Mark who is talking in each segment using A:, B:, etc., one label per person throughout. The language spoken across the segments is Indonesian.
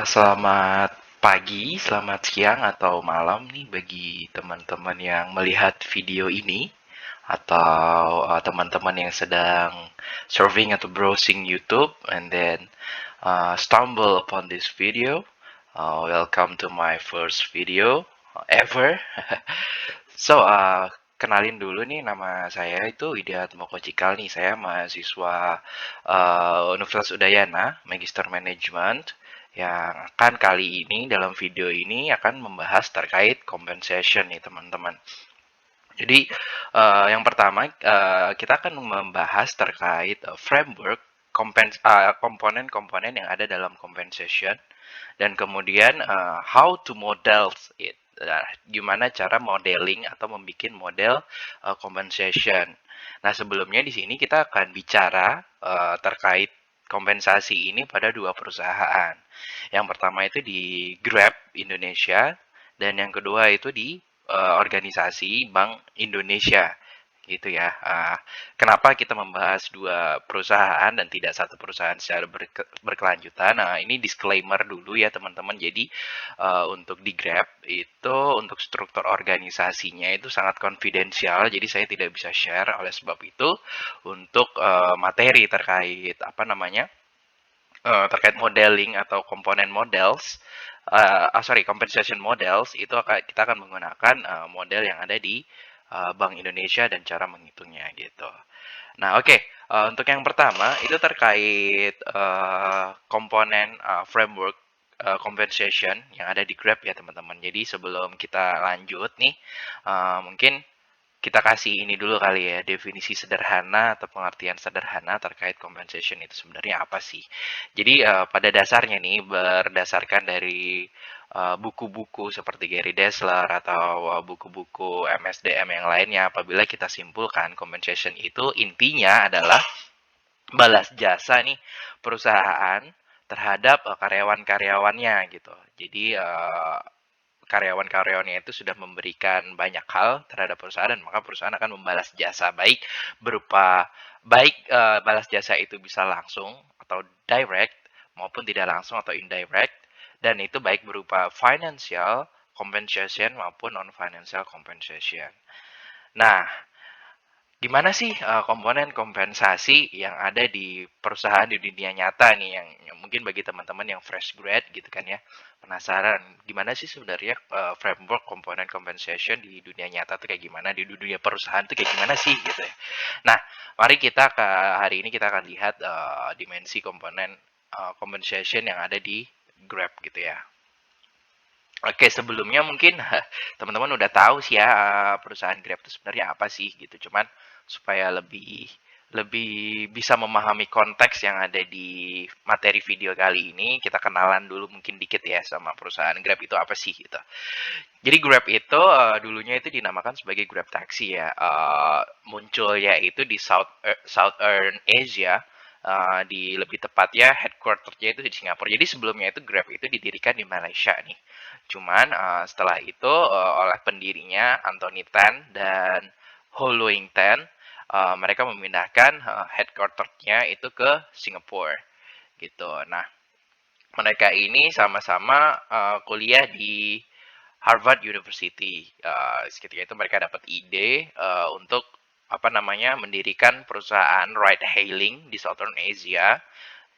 A: Selamat pagi, selamat siang, atau malam nih bagi teman-teman yang melihat video ini atau teman-teman yang sedang surfing atau browsing YouTube and then stumble upon this video. Welcome to my first video ever. Kenalin dulu nih, nama saya itu Widyat Moko Cikal nih. Saya mahasiswa Universitas Udayana, Magister Management, yang akan kali ini dalam video ini akan membahas terkait compensation nih teman-teman. Jadi yang pertama kita akan membahas terkait framework komponen-komponen yang ada dalam compensation dan kemudian how to model it. Nah, gimana cara modeling atau membuat model compensation. Nah, sebelumnya di sini kita akan bicara terkait kompensasi ini pada dua perusahaan. Yang pertama itu di Grab Indonesia dan yang kedua itu di organisasi Bank Indonesia gitu ya. Kenapa kita membahas dua perusahaan dan tidak satu perusahaan secara berkelanjutan? Nah, ini disclaimer dulu ya teman-teman. Jadi untuk di Grab itu untuk struktur organisasinya itu sangat konfidensial. Jadi saya tidak bisa share. Oleh sebab itu untuk materi terkait apa namanya terkait modeling atau komponen models, compensation models itu kita akan menggunakan model yang ada di Bank Indonesia dan cara menghitungnya gitu. Nah, oke. Untuk yang pertama itu terkait komponen framework compensation yang ada di Grab ya teman-teman. Jadi sebelum kita lanjut nih, mungkin kita kasih ini dulu kali ya, definisi sederhana atau pengertian sederhana terkait compensation itu sebenarnya apa sih. Jadi pada dasarnya nih berdasarkan dari buku-buku seperti Gary Dessler atau buku-buku MSDM yang lainnya, apabila kita simpulkan compensation itu intinya adalah balas jasa nih perusahaan terhadap karyawan-karyawannya gitu. Jadi karyawan-karyawannya itu sudah memberikan banyak hal terhadap perusahaan dan maka perusahaan akan membalas jasa baik balas jasa itu bisa langsung atau direct maupun tidak langsung atau indirect dan itu baik berupa financial compensation maupun non financial compensation. Nah, gimana sih komponen kompensasi yang ada di perusahaan di dunia nyata nih yang mungkin bagi teman-teman yang fresh grad gitu kan ya penasaran gimana sih sebenarnya framework komponen compensation di dunia nyata tuh kayak gimana di dunia perusahaan tuh kayak gimana sih gitu ya. Nah, mari hari ini kita akan lihat dimensi komponen compensation yang ada di Grab gitu ya. Oke, sebelumnya mungkin teman-teman udah tahu sih ya perusahaan Grab itu sebenarnya apa sih gitu. Cuman supaya lebih lebih bisa memahami konteks yang ada di materi video kali ini, kita kenalan dulu mungkin dikit ya sama perusahaan Grab itu apa sih gitu. Jadi Grab itu dulunya itu dinamakan sebagai Grab Taxi ya. Munculnya itu di Southern Asia. Di lebih tepatnya headquarternya itu di Singapura. Jadi sebelumnya itu Grab itu didirikan di Malaysia nih. Cuman setelah itu oleh pendirinya Anthony Tan dan Ho Luing Tan, mereka memindahkan headquarternya itu ke Singapura gitu. Nah, mereka ini sama-sama kuliah di Harvard University. Ketika itu mereka dapat ide untuk apa namanya mendirikan perusahaan ride hailing di Southern Asia.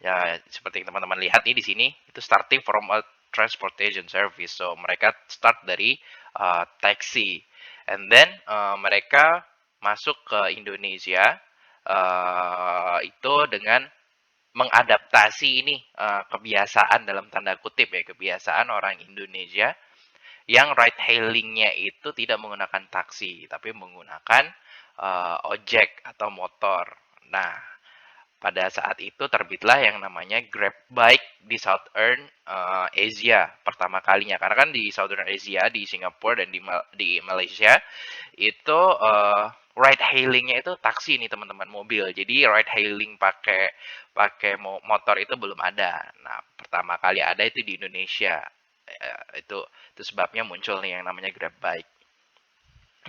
A: Ya, seperti yang teman-teman lihat nih di sini, itu starting from a transportation service. So, mereka start dari taxi. And then mereka masuk ke Indonesia itu dengan mengadaptasi ini kebiasaan dalam tanda kutip ya, kebiasaan orang Indonesia yang ride hailingnya itu tidak menggunakan taksi, tapi menggunakan ojek atau motor. Nah, pada saat itu terbitlah yang namanya Grab Bike di Southern Asia pertama kalinya. Karena kan di Southern Asia, di Singapura dan di Malaysia itu ride hailingnya itu taksi nih teman-teman, mobil. Jadi ride hailing pakai pakai motor itu belum ada. Nah, pertama kali ada itu di Indonesia. Itu sebabnya muncul nih yang namanya Grab Bike.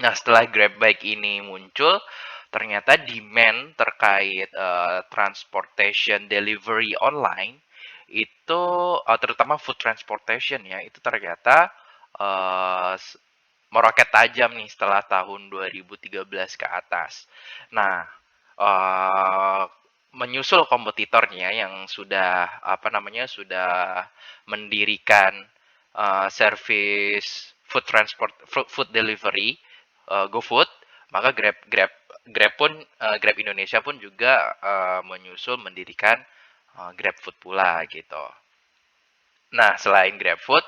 A: Nah, setelah Grab Bike ini muncul, ternyata demand terkait transportation delivery online itu terutama food transportation ya, itu ternyata meroket tajam nih setelah tahun 2013 ke atas. Nah, eee, menyusul kompetitornya yang sudah sudah mendirikan service food delivery, GoFood, maka Grab pun Grab Indonesia pun juga menyusul mendirikan GrabFood pula gitu. Nah, selain GrabFood,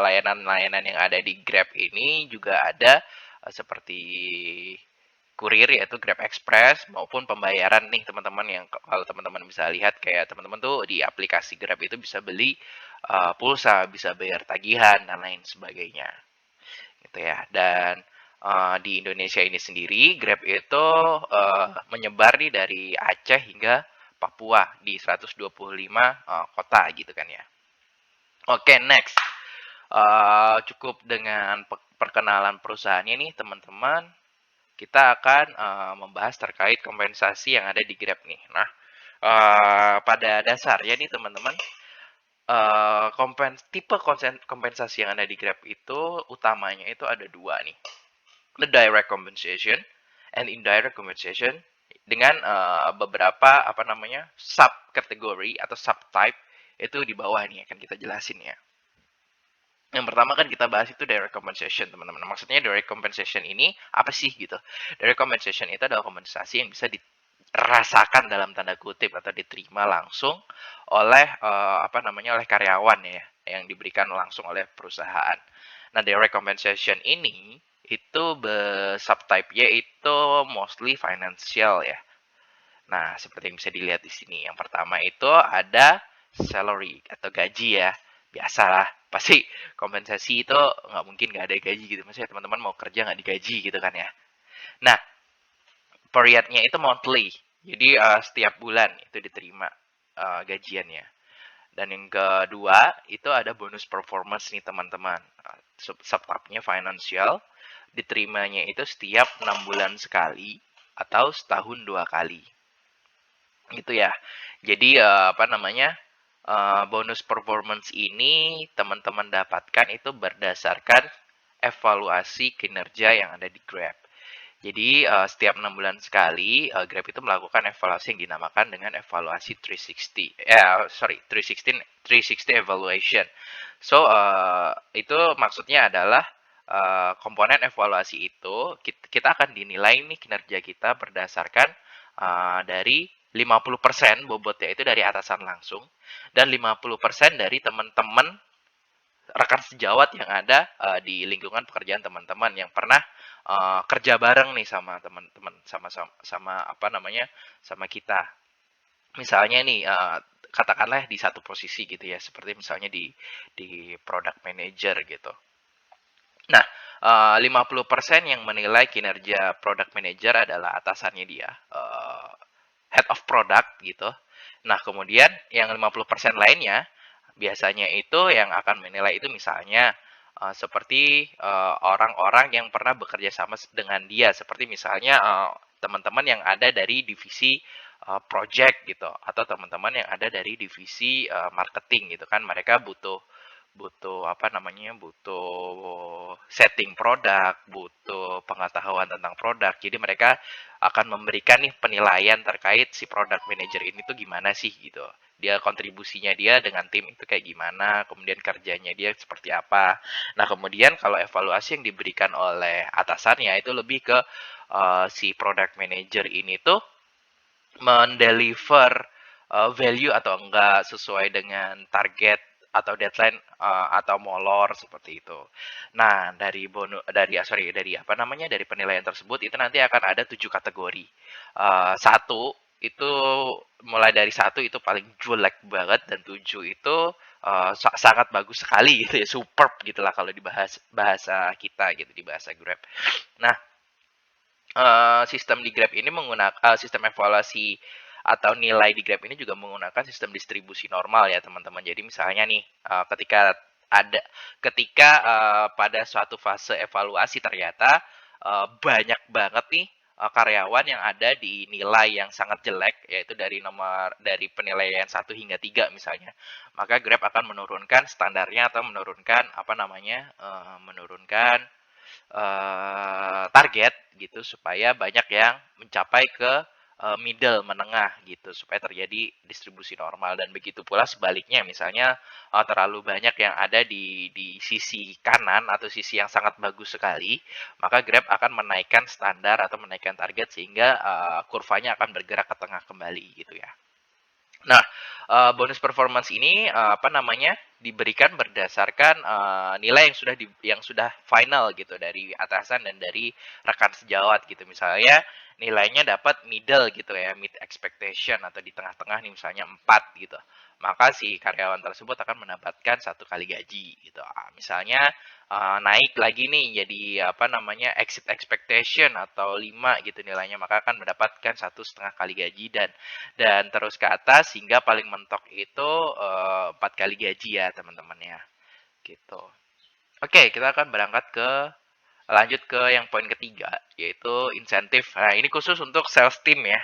A: layanan-layanan yang ada di Grab ini juga ada seperti kurir yaitu Grab Express maupun pembayaran nih teman-teman yang kalau teman-teman bisa lihat kayak teman-teman tuh di aplikasi Grab itu bisa beli pulsa, bisa bayar tagihan dan lain sebagainya. Gitu ya. Dan di Indonesia ini sendiri Grab itu menyebar nih dari Aceh hingga Papua di 125 kota gitu kan ya. Oke, next. Cukup dengan perkenalan perusahaannya nih, teman-teman. Kita akan membahas terkait kompensasi yang ada di Grab nih. Nah, pada dasarnya nih, teman-teman, tipe kompensasi yang ada di Grab itu utamanya itu ada dua nih. The direct compensation and indirect compensation dengan beberapa sub kategori atau subtype itu di bawah nih akan kita jelasin ya. Yang pertama kan kita bahas itu direct compensation, teman-teman. Maksudnya direct compensation ini apa sih gitu? Direct compensation itu adalah kompensasi yang bisa dirasakan dalam tanda kutip atau diterima langsung oleh oleh karyawan ya, yang diberikan langsung oleh perusahaan. Nah, direct compensation ini itu subtype-nya itu mostly financial ya. Nah, seperti yang bisa dilihat di sini. Yang pertama itu ada salary atau gaji ya. Biasalah, pasti kompensasi itu nggak mungkin nggak ada gaji gitu. Maksudnya teman-teman mau kerja nggak digaji gitu kan ya. Nah, periodnya itu monthly. Jadi setiap bulan itu diterima gajiannya. Dan yang kedua itu ada bonus performance nih teman-teman. Subtype-nya financial. Diterimanya itu setiap 6 bulan sekali atau setahun 2 kali. Gitu ya. Jadi bonus performance ini teman-teman dapatkan itu berdasarkan evaluasi kinerja yang ada di Grab. Jadi setiap 6 bulan sekali Grab itu melakukan evaluasi yang dinamakan dengan evaluasi 360. 360 evaluation. So itu maksudnya adalah komponen evaluasi itu kita akan dinilai nih kinerja kita berdasarkan dari 50% bobotnya itu dari atasan langsung dan 50% dari teman-teman rekan sejawat yang ada di lingkungan pekerjaan teman-teman yang pernah kerja bareng nih sama teman-teman sama kita. Misalnya nih katakanlah di satu posisi gitu ya, seperti misalnya di product manager gitu. Nah, 50% yang menilai kinerja product manager adalah atasannya dia, head of product gitu. Nah, kemudian yang 50% lainnya biasanya itu yang akan menilai itu misalnya seperti orang-orang yang pernah bekerja sama dengan dia, seperti misalnya teman-teman yang ada dari divisi project gitu atau teman-teman yang ada dari divisi marketing gitu kan. Mereka butuh butuh butuh setting produk, butuh pengetahuan tentang produk. Jadi mereka akan memberikan nih penilaian terkait si product manager ini tuh gimana sih gitu. Dia kontribusinya dia dengan tim itu kayak gimana, kemudian kerjanya dia seperti apa. Nah, kemudian kalau evaluasi yang diberikan oleh atasannya itu lebih ke si product manager ini tuh mendeliver value atau enggak sesuai dengan target atau deadline atau molor seperti itu. Nah, dari penilaian tersebut itu nanti akan ada 7 kategori. Satu itu mulai dari satu itu paling jelek banget dan 7 itu sangat bagus sekali gitu ya, superb gitulah kalau dibahas bahasa kita gitu di bahasa Grab. Nah, sistem di Grab ini menggunakan sistem evaluasi atau nilai di Grab ini juga menggunakan sistem distribusi normal ya teman-teman. Jadi misalnya nih ketika pada suatu fase evaluasi ternyata banyak banget nih karyawan yang ada di nilai yang sangat jelek, yaitu dari penilaian 1 hingga 3 misalnya, maka Grab akan menurunkan standarnya atau menurunkan apa namanya, menurunkan target gitu supaya banyak yang mencapai ke middle menengah gitu supaya terjadi distribusi normal, dan begitu pula sebaliknya misalnya terlalu banyak yang ada di sisi kanan atau sisi yang sangat bagus sekali, maka Grab akan menaikkan standar atau menaikkan target sehingga kurvanya akan bergerak ke tengah kembali gitu ya. Nah, bonus performance ini, apa namanya, diberikan berdasarkan, nilai yang sudah final gitu dari atasan dan dari rekan sejawat gitu. Misalnya nilainya dapat middle gitu ya, mid expectation atau di tengah-tengah nih misalnya 4 gitu. Maka si karyawan tersebut akan mendapatkan 1 kali gaji gitu. Misalnya, naik lagi nih jadi apa namanya, exit expectation atau 5 gitu nilainya, maka akan mendapatkan 1,5 kali gaji dan terus ke atas hingga paling mentok itu 4 kali gaji ya teman-teman ya, gitu. Oke, kita akan lanjut ke yang poin ketiga, yaitu insentif. Nah, ini khusus untuk sales team ya,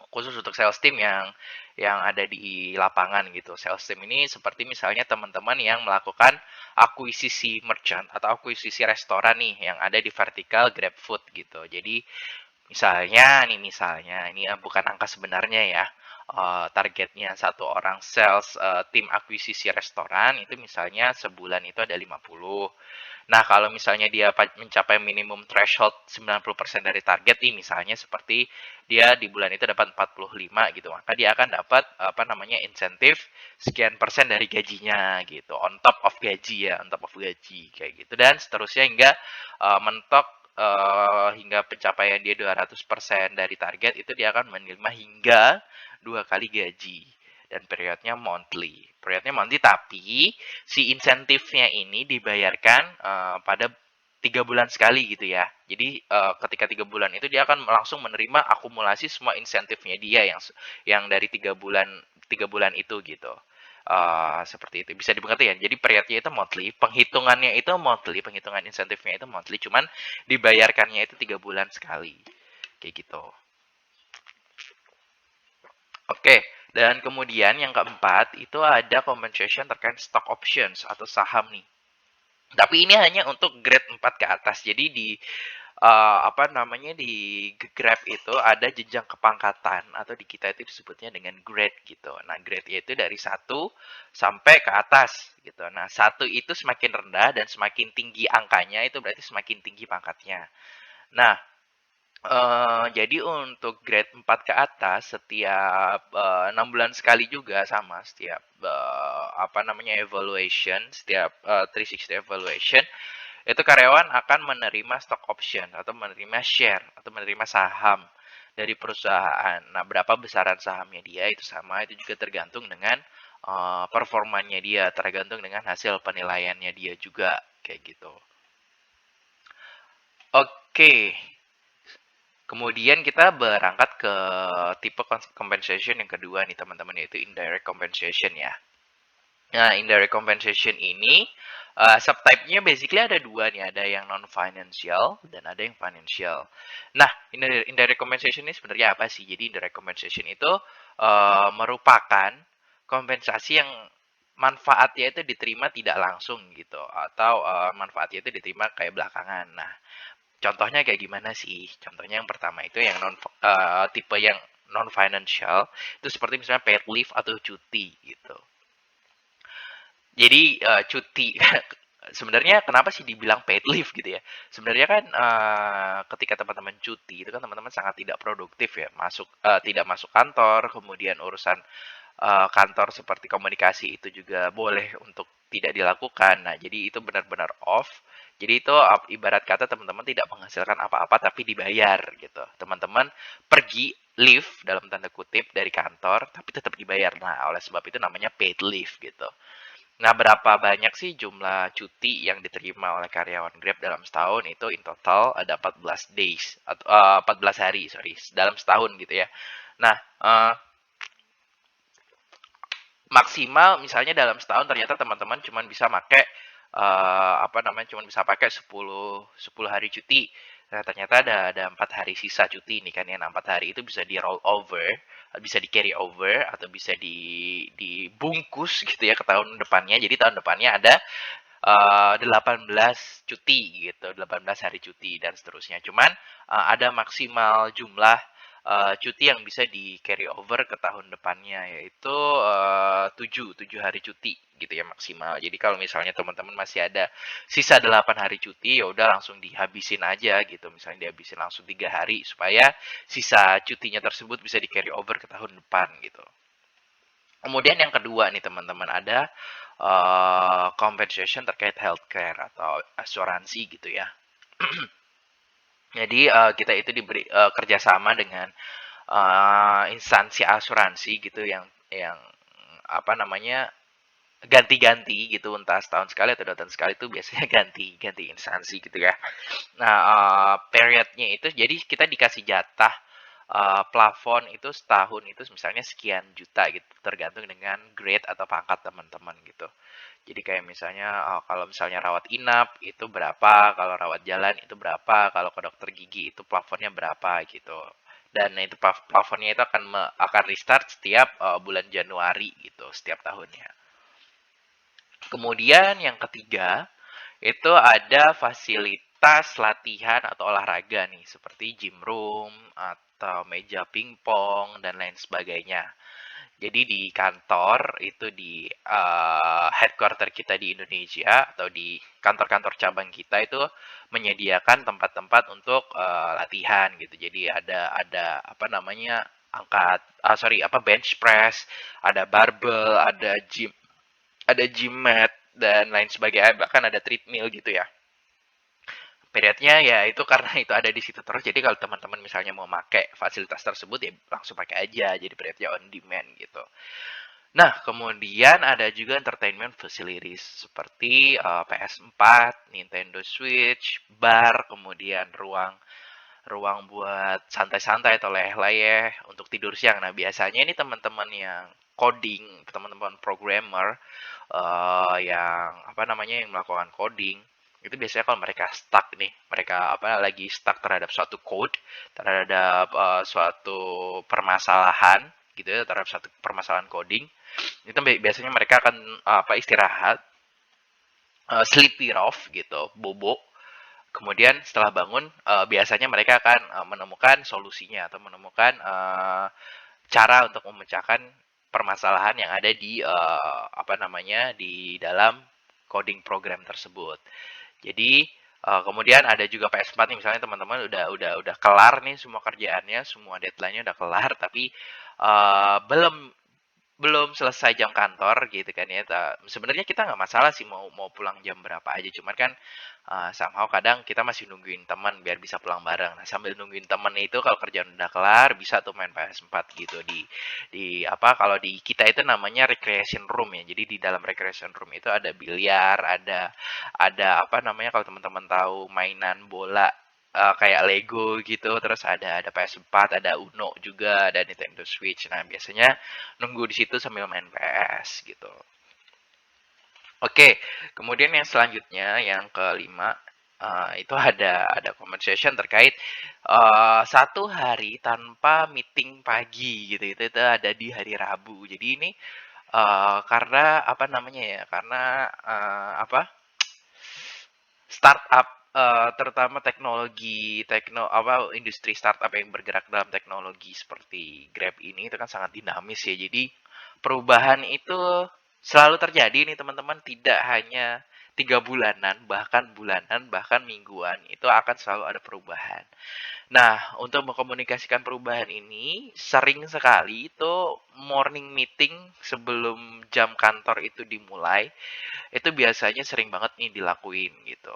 A: khusus untuk sales team yang ada di lapangan gitu. Sales team ini seperti misalnya teman-teman yang melakukan akuisisi merchant atau akuisisi restoran nih yang ada di vertikal GrabFood gitu. Jadi misalnya ini bukan angka sebenarnya ya. Targetnya satu orang sales tim akuisisi restoran itu misalnya sebulan itu ada 50. Nah, kalau misalnya dia mencapai minimum threshold 90% dari target nih, misalnya seperti dia di bulan itu dapat 45 gitu, maka dia akan dapat apa namanya insentif sekian persen dari gajinya gitu, on top of gaji ya, on top of gaji kayak gitu, dan seterusnya hingga mentok hingga pencapaian dia 200% dari target itu dia akan menerima hingga 2 kali gaji, dan periodnya monthly tapi si insentifnya ini dibayarkan pada 3 bulan sekali gitu ya. Jadi ketika 3 bulan itu dia akan langsung menerima akumulasi semua insentifnya dia yang dari 3 bulan itu gitu. Seperti itu bisa dimengerti ya. Jadi periodnya itu monthly, penghitungan insentifnya itu monthly, cuman dibayarkannya itu 3 bulan sekali, kayak gitu. Oke, dan kemudian yang keempat itu ada compensation terkait stock options atau saham nih. Tapi ini hanya untuk grade 4 ke atas. Jadi apa namanya, di Grab itu ada jenjang kepangkatan atau di kita itu disebutnya dengan grade gitu. Nah, grade itu dari 1 sampai ke atas gitu. Nah, 1 itu semakin rendah dan semakin tinggi angkanya itu berarti semakin tinggi pangkatnya. Nah, jadi untuk grade 4 ke atas setiap 6 bulan sekali juga sama, setiap apa namanya evaluation, setiap 360 evaluation itu karyawan akan menerima stock option atau menerima share atau menerima saham dari perusahaan. Nah, berapa besaran sahamnya dia itu sama, itu juga tergantung dengan performanya dia, tergantung dengan hasil penilaiannya dia juga kayak gitu. Oke. Kemudian kita berangkat ke tipe compensation yang kedua nih teman-teman, yaitu indirect compensation ya. Nah, indirect compensation ini subtype-nya basically ada dua nih, ada yang non-financial dan ada yang financial. Nah, indirect compensation ini sebenarnya apa sih? Jadi indirect compensation itu merupakan kompensasi yang manfaatnya itu diterima tidak langsung gitu, atau manfaatnya itu diterima kayak belakangan. Nah, contohnya kayak gimana sih? Contohnya yang pertama itu yang tipe yang non financial itu seperti misalnya paid leave atau cuti gitu. Jadi cuti sebenarnya kenapa sih dibilang paid leave gitu ya? Sebenarnya kan ketika teman-teman cuti itu kan teman-teman sangat tidak produktif ya, tidak masuk kantor, kemudian urusan kantor seperti komunikasi itu juga boleh untuk tidak dilakukan. Nah, jadi itu benar-benar off. Jadi itu ibarat kata teman-teman tidak menghasilkan apa-apa tapi dibayar gitu. Teman-teman pergi leave dalam tanda kutip dari kantor tapi tetap dibayar. Nah, oleh sebab itu namanya paid leave gitu. Nah, berapa banyak sih jumlah cuti yang diterima oleh karyawan Grab dalam setahun? Itu in total ada 14 days atau 14 hari, sorry, dalam setahun gitu ya. Nah, maksimal misalnya dalam setahun ternyata teman-teman cuma bisa pakai apa namanya, cuma bisa pakai 10 10 hari cuti. Nah, ternyata ada 4 hari sisa cuti nih kan ya. Nah, 4 hari itu bisa di roll over, bisa di carry over atau bisa dibungkus gitu ya ke tahun depannya. Jadi tahun depannya ada 18 cuti gitu, 18 hari cuti dan seterusnya. Cuman ada maksimal jumlah cuti yang bisa di carry over ke tahun depannya yaitu 7 hari cuti gitu ya maksimal. Jadi kalau misalnya teman-teman masih ada sisa 8 hari cuti, ya udah langsung dihabisin aja gitu. Misalnya dihabisin langsung 3 hari supaya sisa cutinya tersebut bisa di carry over ke tahun depan gitu. Kemudian yang kedua nih teman-teman ada compensation terkait healthcare atau asuransi gitu ya. Jadi kita itu diberi kerjasama dengan instansi asuransi gitu yang apa namanya ganti-ganti gitu entah setahun sekali atau 2 tahun sekali itu biasanya ganti ganti instansi gitu ya. Nah, periodnya itu jadi kita dikasih jatah plafon itu setahun itu misalnya sekian juta gitu, tergantung dengan grade atau pangkat teman-teman gitu. Jadi kayak misalnya kalau misalnya rawat inap itu berapa, kalau rawat jalan itu berapa, kalau ke dokter gigi itu plafonnya berapa gitu. Dan itu plafonnya itu akan restart setiap bulan Januari gitu, setiap tahunnya. Kemudian yang ketiga, itu ada fasilitas latihan atau olahraga nih, seperti gym room atau meja pingpong dan lain sebagainya. Jadi di kantor itu di headquarter kita di Indonesia atau di kantor-kantor cabang kita itu menyediakan tempat-tempat untuk latihan gitu. Jadi ada apa namanya angkat sorry apa bench press, ada barbell, ada gym mat dan lain sebagainya, bahkan ada treadmill gitu ya. Periodnya ya itu karena itu ada di situ terus. Jadi kalau teman-teman misalnya mau pakai fasilitas tersebut ya langsung pakai aja. Jadi periodnya on demand gitu. Nah, kemudian ada juga entertainment facilities seperti PS4, Nintendo Switch, bar, kemudian ruang ruang buat santai-santai atau leyeh-leyeh untuk tidur siang. Nah, biasanya ini teman-teman yang coding, teman-teman programmer yang apa namanya yang melakukan coding itu biasanya kalau mereka stuck nih, mereka apa lagi stuck terhadap suatu code, terhadap suatu permasalahan gitu ya, terhadap suatu permasalahan coding, itu biasanya mereka akan apa istirahat, sleepy off gitu, bobo. Kemudian setelah bangun, biasanya mereka akan menemukan solusinya atau menemukan cara untuk memecahkan permasalahan yang ada di apa namanya di dalam coding program tersebut. Jadi kemudian ada juga PS4 nih misalnya teman-teman udah kelar nih semua kerjaannya, semua deadline-nya udah kelar tapi belum belum selesai jam kantor gitu kan ya. Sebenarnya kita nggak masalah sih mau mau pulang jam berapa aja, cuman kan somehow kadang kita masih nungguin teman biar bisa pulang bareng. Nah, sambil nungguin teman itu kalau kerjaan udah kelar bisa tuh main PS4 gitu di apa kalau di kita itu namanya recreation room ya. Jadi di dalam recreation room itu ada biliar, ada apa namanya kalau teman-teman tahu mainan bola kayak Lego gitu, terus ada PS4, ada Uno juga, ada Nintendo Switch. Nah, biasanya nunggu di situ sambil main PS gitu. Oke, kemudian yang selanjutnya yang kelima itu ada compensation terkait 1 hari tanpa meeting pagi gitu. Itu ada di hari Rabu. Jadi ini karena apa namanya ya? Karena apa? Startup terutama apa industri startup yang bergerak dalam teknologi seperti Grab ini itu kan sangat dinamis ya. Jadi perubahan itu selalu terjadi nih teman-teman, tidak hanya 3 bulanan, bahkan bulanan, bahkan mingguan itu akan selalu ada perubahan. Nah, untuk mengkomunikasikan perubahan ini sering sekali itu morning meeting sebelum jam kantor itu dimulai itu biasanya sering banget nih dilakuin gitu.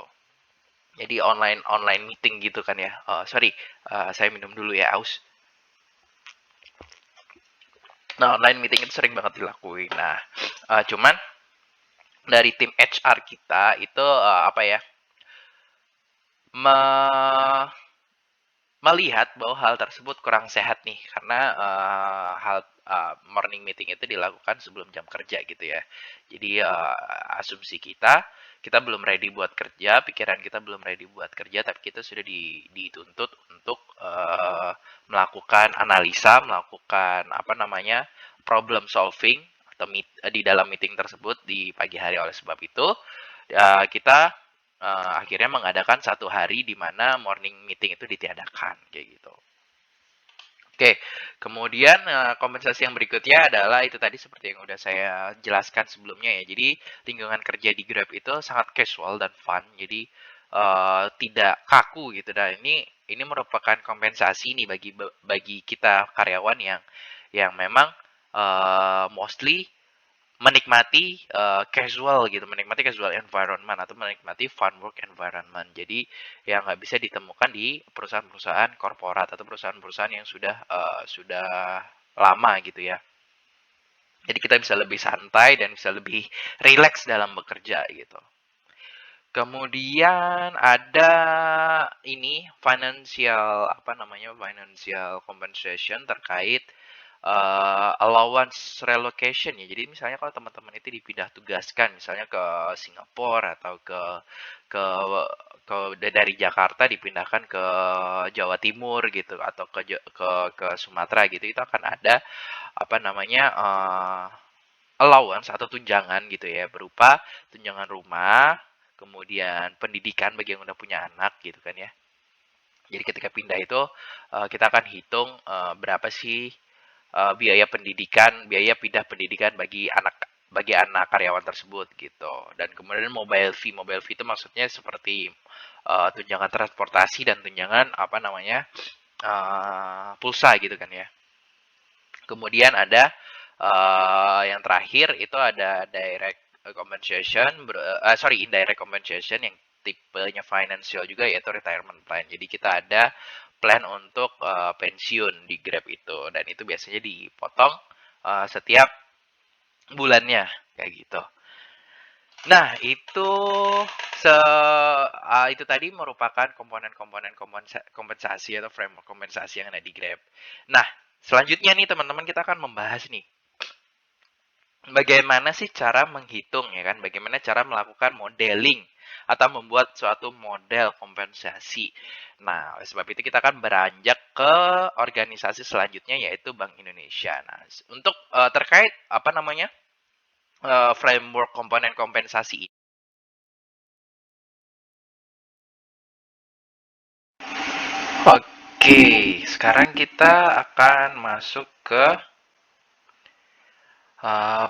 A: Jadi online online meeting gitu kan ya. Sorry, saya minum dulu ya, aus. Nah, online meeting itu sering banget dilakuin. Nah, cuman dari tim HR kita itu apa ya? me- Melihat bahwa hal tersebut kurang sehat nih karena hal morning meeting itu dilakukan sebelum jam kerja gitu ya. Jadi asumsi kita kita belum ready buat kerja, pikiran kita belum ready buat kerja, tapi kita sudah dituntut untuk melakukan analisa, melakukan apa namanya problem solving atau di dalam meeting tersebut di pagi hari. Oleh sebab itu, kita akhirnya mengadakan satu hari di mana morning meeting itu ditiadakan kayak gitu. Oke, kemudian kompensasi yang berikutnya adalah itu tadi seperti yang udah saya jelaskan sebelumnya ya. Jadi lingkungan kerja di Grab itu sangat casual dan fun. Jadi tidak kaku gitu. Dan ini merupakan kompensasi nih bagi kita karyawan yang memang mostly menikmati menikmati casual environment atau menikmati fun work environment. Jadi yang nggak bisa ditemukan di perusahaan-perusahaan korporat atau perusahaan-perusahaan yang sudah lama gitu ya. Jadi kita bisa lebih santai dan bisa lebih rileks dalam bekerja gitu. Kemudian ada ini financial compensation terkait allowance relocation ya. Jadi misalnya kalau teman-teman itu dipindah tugaskan misalnya ke Singapura atau ke dari Jakarta dipindahkan ke Jawa Timur gitu atau ke Sumatera gitu, itu akan ada apa namanya allowance atau tunjangan gitu ya, berupa tunjangan rumah, kemudian pendidikan bagi yang udah punya anak gitu kan ya. Jadi ketika pindah itu kita akan hitung berapa sih biaya pindah pendidikan bagi anak karyawan tersebut gitu. Dan kemudian mobile fee itu maksudnya seperti tunjangan transportasi dan tunjangan apa namanya pulsa gitu kan ya. Kemudian ada yang terakhir itu ada indirect compensation yang tipenya financial juga, yaitu retirement plan. Jadi kita ada plan untuk pensiun di Grab itu, dan itu biasanya dipotong setiap bulannya kayak gitu. Nah, itu tadi merupakan komponen-komponen kompensasi atau framework kompensasi yang ada di Grab. Nah, selanjutnya nih teman-teman, kita akan membahas nih bagaimana sih cara menghitung ya kan, bagaimana cara melakukan modeling atau membuat suatu model kompensasi. Nah, oleh sebab itu kita akan beranjak ke organisasi selanjutnya, yaitu Bank Indonesia. Nah, untuk terkait apa namanya framework komponen kompensasi. Oke, sekarang kita akan masuk ke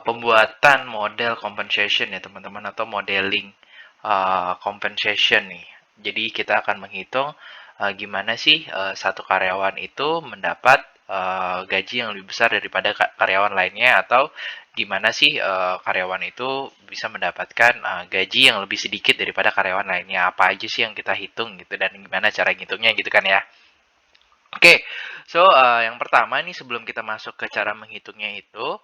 A: pembuatan model compensation ya teman-teman, atau modeling compensation nih. Jadi kita akan menghitung gimana sih satu karyawan itu mendapat gaji yang lebih besar daripada karyawan lainnya, atau gimana sih karyawan itu bisa mendapatkan gaji yang lebih sedikit daripada karyawan lainnya. Apa aja sih yang kita hitung gitu, dan gimana cara ngitungnya gitu kan ya. Oke, so yang pertama nih sebelum kita masuk ke cara menghitungnya itu,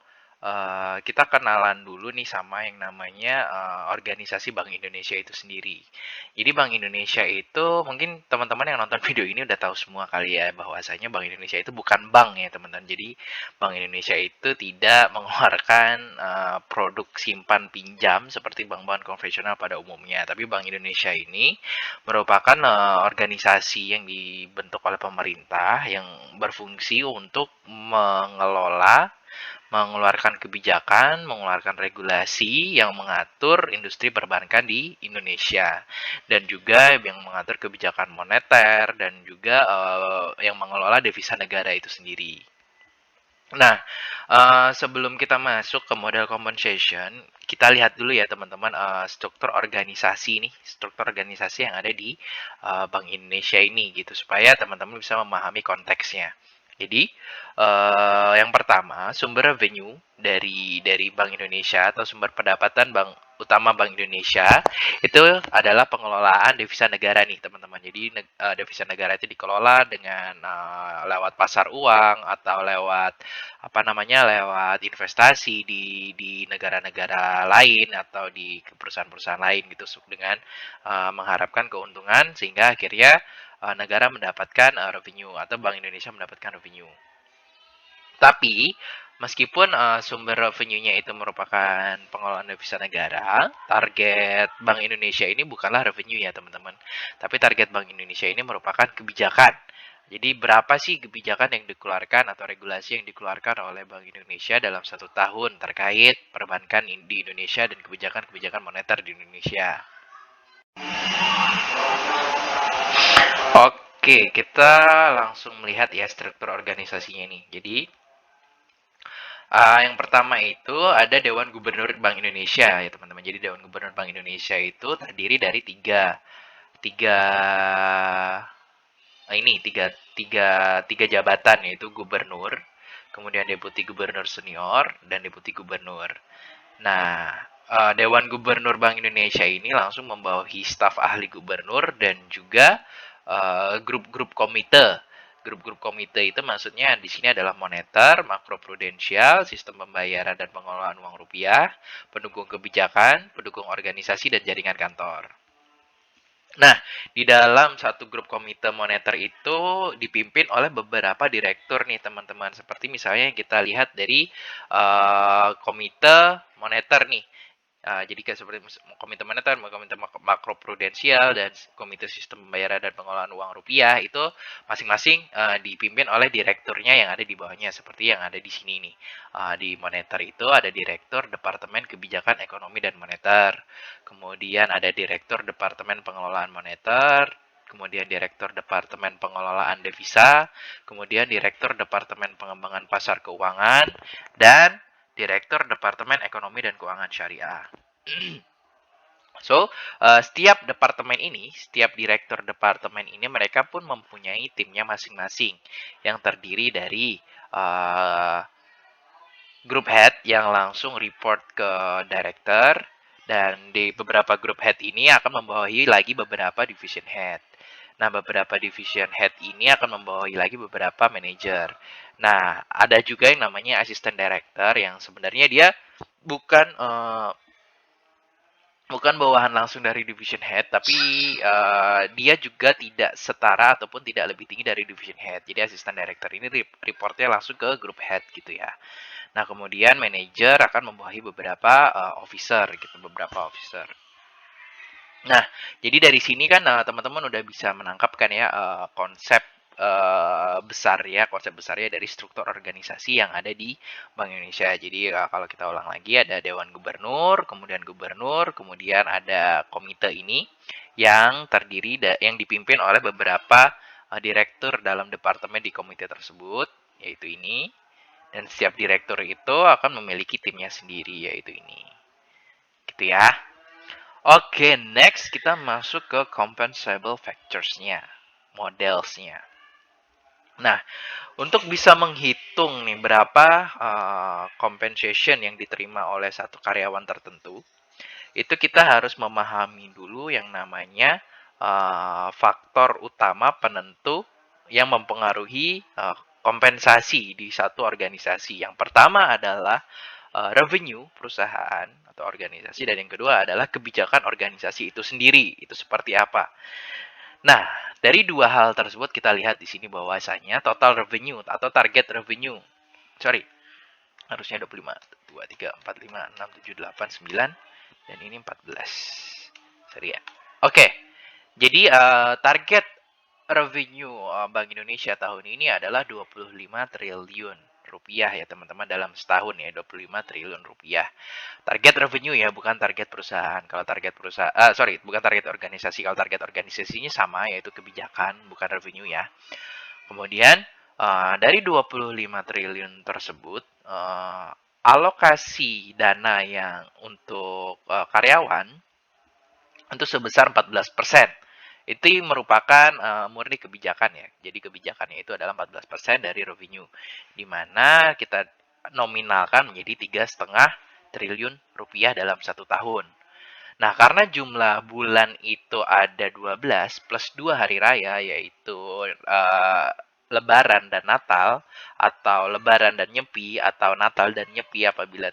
A: kita kenalan dulu nih sama yang namanya organisasi Bank Indonesia itu sendiri. Jadi Bank Indonesia itu mungkin teman-teman yang nonton video ini udah tahu semua kali ya, bahwasanya Bank Indonesia itu bukan bank ya teman-teman. Jadi Bank Indonesia itu tidak mengeluarkan produk simpan pinjam seperti bank-bank konvensional pada umumnya. Tapi Bank Indonesia ini merupakan organisasi yang dibentuk oleh pemerintah yang berfungsi untuk mengeluarkan kebijakan, mengeluarkan regulasi yang mengatur industri perbankan di Indonesia, dan juga yang mengatur kebijakan moneter, dan juga yang mengelola devisa negara itu sendiri. Nah, sebelum kita masuk ke model compensation, kita lihat dulu ya teman-teman struktur organisasi nih, struktur organisasi yang ada di Bank Indonesia ini gitu, supaya teman-teman bisa memahami konteksnya. Jadi, yang pertama, sumber revenue dari Bank Indonesia atau sumber pendapatan utama Bank Indonesia itu adalah pengelolaan devisa negara nih teman-teman. Jadi devisa negara itu dikelola dengan lewat pasar uang atau lewat investasi di negara-negara lain atau di perusahaan-perusahaan lain gitu, dengan mengharapkan keuntungan sehingga akhirnya negara mendapatkan revenue atau Bank Indonesia mendapatkan revenue. Tapi Meskipun sumber revenue-nya itu merupakan pengelolaan devisa negara, target Bank Indonesia ini bukanlah revenue ya teman-teman. Tapi target Bank Indonesia ini merupakan kebijakan. Jadi berapa sih kebijakan yang dikeluarkan atau regulasi yang dikeluarkan oleh Bank Indonesia dalam 1 tahun terkait perbankan di Indonesia dan kebijakan-kebijakan moneter di Indonesia. Oke, kita langsung melihat ya struktur organisasinya ini. Jadi yang pertama itu ada Dewan Gubernur Bank Indonesia ya teman-teman. Jadi Dewan Gubernur Bank Indonesia itu terdiri dari tiga tiga jabatan yaitu gubernur, kemudian deputi gubernur senior dan deputi gubernur. Nah, Dewan Gubernur Bank Indonesia ini langsung membawahi staf ahli gubernur dan juga grup-grup komite. Grup-grup komite itu maksudnya di sini adalah moneter, makroprudensial, sistem pembayaran dan pengelolaan uang rupiah, pendukung kebijakan, pendukung organisasi dan jaringan kantor. Nah, di dalam satu grup komite moneter itu dipimpin oleh beberapa direktur nih teman-teman. Seperti misalnya yang kita lihat dari komite moneter nih. Jadi kayak seperti komite moneter, komite makroprudensial, dan komite sistem pembayaran dan pengelolaan uang rupiah itu masing-masing dipimpin oleh direkturnya yang ada di bawahnya. Seperti yang ada di sini nih. Di moneter itu ada direktur Departemen Kebijakan Ekonomi dan Moneter. Kemudian ada direktur Departemen Pengelolaan Moneter. Kemudian Direktur Departemen Pengelolaan Devisa, kemudian Direktur Departemen Pengembangan Pasar Keuangan, dan Direktur Departemen Ekonomi dan Keuangan Syariah. So, setiap departemen ini, setiap direktur departemen ini, mereka pun mempunyai timnya masing-masing yang terdiri dari group head yang langsung report ke director, dan di beberapa group head ini akan membawahi lagi beberapa division head. Nah, beberapa division head ini akan membawahi lagi beberapa manager. Nah, ada juga yang namanya assistant director yang sebenarnya dia bukan bukan bawahan langsung dari division head, tapi dia juga tidak setara ataupun tidak lebih tinggi dari division head. Jadi assistant director ini reportnya langsung ke group head gitu ya. Nah, kemudian manager akan membawahi beberapa officer gitu, beberapa officer. Nah, jadi dari sini kan teman-teman udah bisa menangkap kan ya konsep besar ya, konsep besarnya dari struktur organisasi yang ada di Bank Indonesia. Jadi kalau kita ulang lagi ada Dewan Gubernur, kemudian ada komite ini yang terdiri yang dipimpin oleh beberapa direktur dalam departemen di komite tersebut, yaitu ini. Dan setiap direktur itu akan memiliki timnya sendiri, yaitu ini. Gitu ya. Oke, next kita masuk ke compensable factors-nya, modelsnya. Nah, untuk bisa menghitung nih berapa compensation yang diterima oleh satu karyawan tertentu, itu kita harus memahami dulu yang namanya faktor utama penentu yang mempengaruhi kompensasi di satu organisasi. Yang pertama adalah revenue perusahaan atau organisasi, dan yang kedua adalah kebijakan organisasi itu sendiri. Itu seperti apa? Nah, dari dua hal tersebut kita lihat di sini bahwasanya total revenue atau target revenue. Sorry, harusnya 25. 2, 3, 4, 5, 6, 7, 8, 9. Dan ini 14. Sorry ya. Oke, jadi target revenue Bank Indonesia tahun ini adalah 25 triliun rupiah ya teman-teman, dalam setahun ya 25 triliun rupiah. Target revenue ya, bukan target perusahaan. Kalau target perusahaan, bukan target organisasi. Kalau target organisasinya sama, yaitu kebijakan, bukan revenue ya. Kemudian dari 25 triliun tersebut, alokasi dana yang untuk karyawan itu sebesar 14%. Itu merupakan murni kebijakan ya. Jadi kebijakannya itu adalah 14% dari revenue, di mana kita nominalkan menjadi 3,5 triliun rupiah dalam 1 tahun. Nah, karena jumlah bulan itu ada 12 plus 2 hari raya, yaitu Lebaran dan Natal, atau Lebaran dan Nyepi, atau Natal dan Nyepi apabila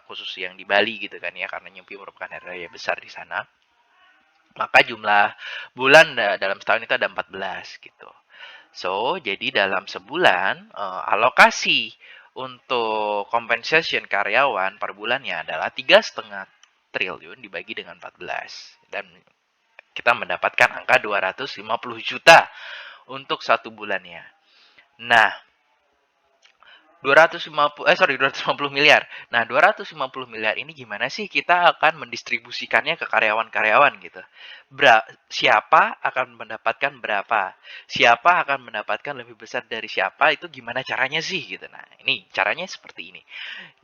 A: khusus yang di Bali gitu kan ya, karena Nyepi merupakan hari raya besar di sana. Maka jumlah bulan dalam setahun itu ada 14 gitu. So, jadi dalam sebulan alokasi untuk compensation karyawan per bulannya adalah 3,5 triliun dibagi dengan 14. Dan kita mendapatkan angka 250 juta untuk satu bulannya. Nah, 250 miliar. Nah, 250 miliar ini gimana sih kita akan mendistribusikannya ke karyawan-karyawan gitu. Siapa akan mendapatkan berapa? Siapa akan mendapatkan lebih besar dari siapa? Itu gimana caranya sih gitu. Nah, ini caranya seperti ini.